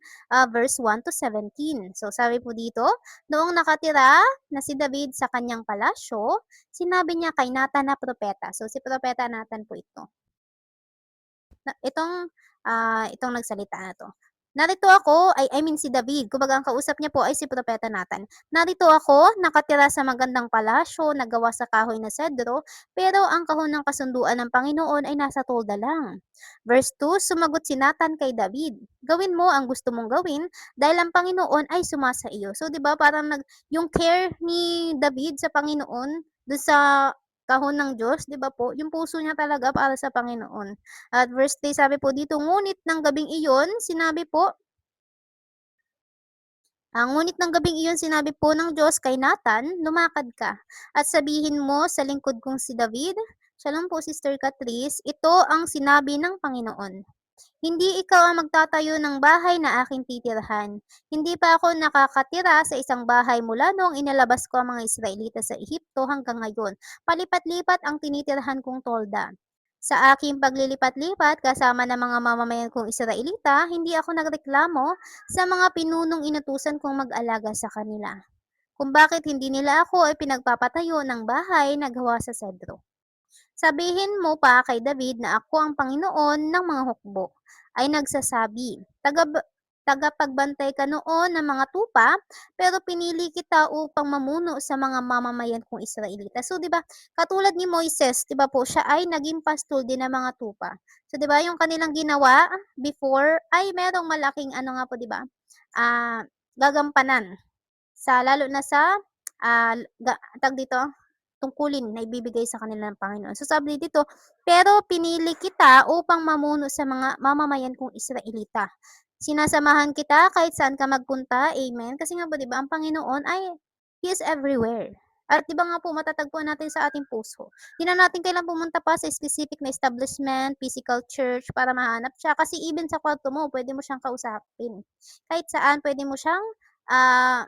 verse 1 to 17. So sabi po dito, noong nakatira na si David sa kanyang palasyo, sinabi niya kay Nathan na propeta. So si propeta Nathan po ito. Itong nagsalita na 'to. Narito ako, I mean si David, kumbaga ang kausap niya po ay si propeta Nathan. Narito ako, nakatira sa magandang palasyo na gawa sa kahoy na sedro, pero ang kahon ng kasunduan ng Panginoon ay nasa tolda lang. Verse 2, sumagot si Nathan kay David, gawin mo ang gusto mong gawin dahil ang Panginoon ay sumasa iyo. So 'di ba parang yung care ni David sa Panginoon, dun sa kahon ng Diyos, 'di ba po, yung puso niya talaga para sa Panginoon. At verse 3 sabi po dito, ngunit ng gabing iyon, sinabi po, ngunit ng gabing iyon sinabi po ng Diyos kay Nathan, lumakad ka at sabihin mo sa lingkod kong si David, Shalom po Sister Catrice, ito ang sinabi ng Panginoon. Hindi ikaw ang magtatayo ng bahay na aking titirhan. Hindi pa ako nakakatira sa isang bahay mula noong inilabas ko ang mga Israelita sa Ehipto hanggang ngayon. Palipat-lipat ang tinitirhan kong tolda. Sa aking paglilipat-lipat kasama ng mga mamamayan kong Israelita, hindi ako nagreklamo sa mga pinunong inutusan kong mag-alaga sa kanila. Kung bakit hindi nila ako ay pinagpapatayo ng bahay na gawa sa sedro. Sabihin mo pa kay David na ako ang Panginoon ng mga hukbo, ay nagsasabi, tagapagbantay ka noon ng mga tupa, pero pinili kita upang mamuno sa mga mamamayan kong Israelita. So, di ba, katulad ni Moises, di ba po, siya ay naging pastol din ng mga tupa. So, di ba, yung kanilang ginawa before ay merong malaking, ano nga po, di ba, gagampanan. Lalo na sa, tag dito, tungkulin na ibibigay sa kanila ng Panginoon. So sabi dito, pero pinili kita upang mamuno sa mga mamamayan kong Israelita. Sinasamahan kita kahit saan ka magpunta. Amen. Kasi nga ba 'di ba, ang Panginoon ay He is everywhere. At 'di ba nga po matatagpuan natin sa ating puso. Hindi na natin kailangang pumunta pa sa specific na establishment, physical church para mahanap siya. Kasi even sa kwarto mo, pwede mo siyang kausapin. Kahit saan, pwede mo siyang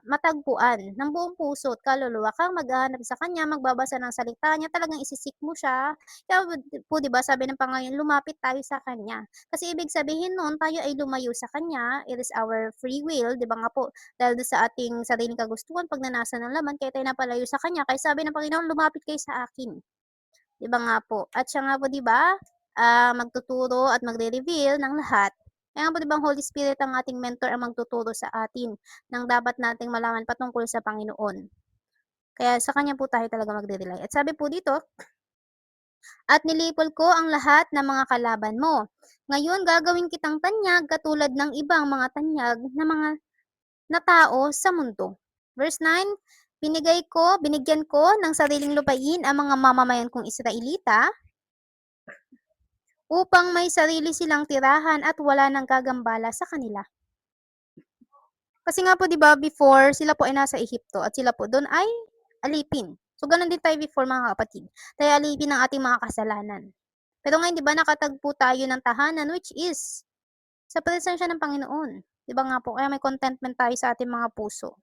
matagpuan ng buong puso at kaluluwa kang maghahanap sa kanya, magbabasa ng salita niya, talagang isisik mo siya. Kaya po 'di ba sabi ng Panginoon, lumapit tayo sa kanya. Kasi ibig sabihin nun tayo ay lumayo sa kanya, it is our free will, 'di ba nga po, dahil dun sa ating sariling kagustuhan, pagnanasa ng laman kaya tayo napalayo sa kanya. Kaya sabi ng Panginoon, lumapit kayo sa akin. 'Di ba nga po? At siya nga po 'di ba, magtuturo at magre-reveal ng lahat. Kaya nga po 'di ba ang Holy Spirit ang ating mentor ang magtuturo sa atin ng dapat nating malaman patungkol sa Panginoon. Kaya sa kanya po tayo talaga magre-rely. At sabi po dito, "At nilipol ko ang lahat ng mga kalaban mo. Ngayon gagawin kitang tanyag katulad ng ibang mga tanyag na tao sa mundo." Verse 9, binigyan ko ng sariling lupain ang mga mamamayan kong Israelita upang may sarili silang tirahan at wala nang gagambala sa kanila. Kasi nga po 'di ba before sila po ay nasa Ehipto at sila po doon ay alipin. So gano'n din tayo before mga kapatid. Tayo alipin ng ating mga kasalanan. Pero ngayon 'di ba nakatagpo tayo ng tahanan which is sa presensya ng Panginoon. 'Di ba nga po kaya may contentment tayo sa ating mga puso.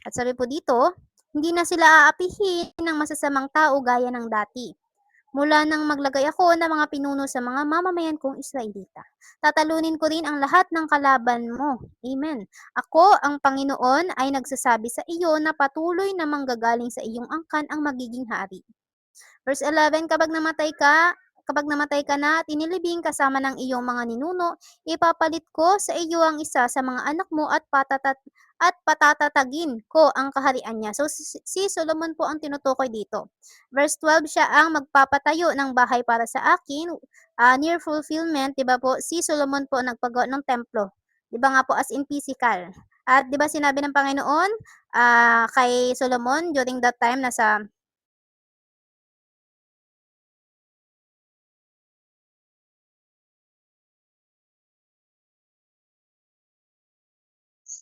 At sabi po dito, hindi na sila aapihin ng masasamang tao gaya ng dati. Mula nang maglagay ako ng mga pinuno sa mga mamamayan kong Israelita. Tatalunin ko rin ang lahat ng kalaban mo. Amen. Ako, ang Panginoon, ay nagsasabi sa iyo na patuloy na manggagaling sa iyong angkan ang magiging hari. Verse 11, kapag namatay ka na at inilibing kasama ng iyong mga ninuno, ipapalit ko sa iyo ang isa sa mga anak mo at patatatagin ko ang kaharian niya. So, si Solomon po ang tinutukoy dito. Verse 12, siya ang magpapatayo ng bahay para sa akin, near fulfillment, 'di ba po? Si Solomon po nagpagawa ng templo. 'Di ba nga po as in physical. At 'di ba sinabi ng Panginoon kay Solomon during that time nasa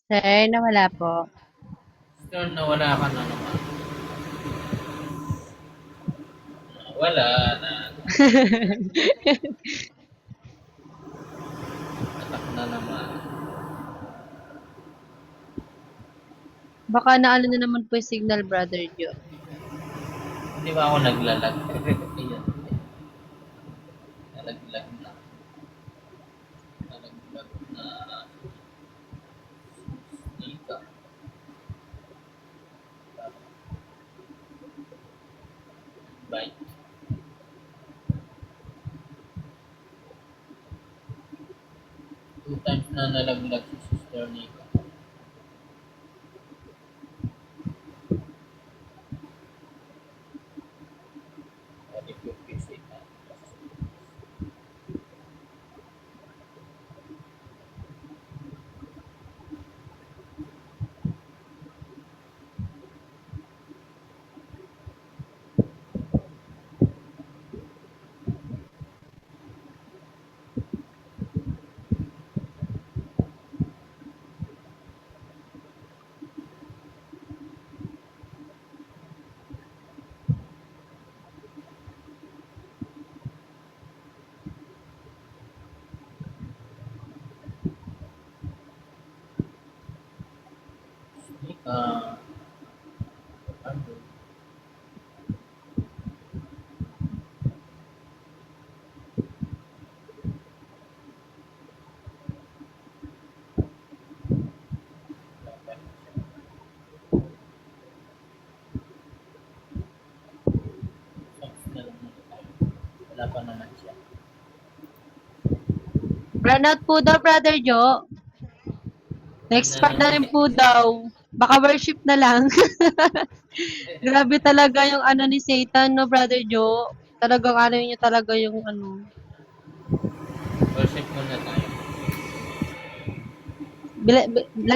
Sir, nawala po. Sister, nawala ka na naman. Wala na. Atak na naman. Baka naano na naman po yung signal, Brother Jo. Hindi ba ako naglalag? Ayan. Nalaglag na. Nalaglag na. Dito. Bye. Two times na nalaglag si Sister Nika. Pwede po visit na. Nika. Ano? Text na lang muna tayo. Wala pa naman siya. Burnout po daw, Brother Jo. Na-expand na rin po daw. Baka worship na lang. Grabe talaga yung ano ni Satan, no, Brother Jo. Talagang ano niya talaga yung ano. Worship muna tayo. Bila,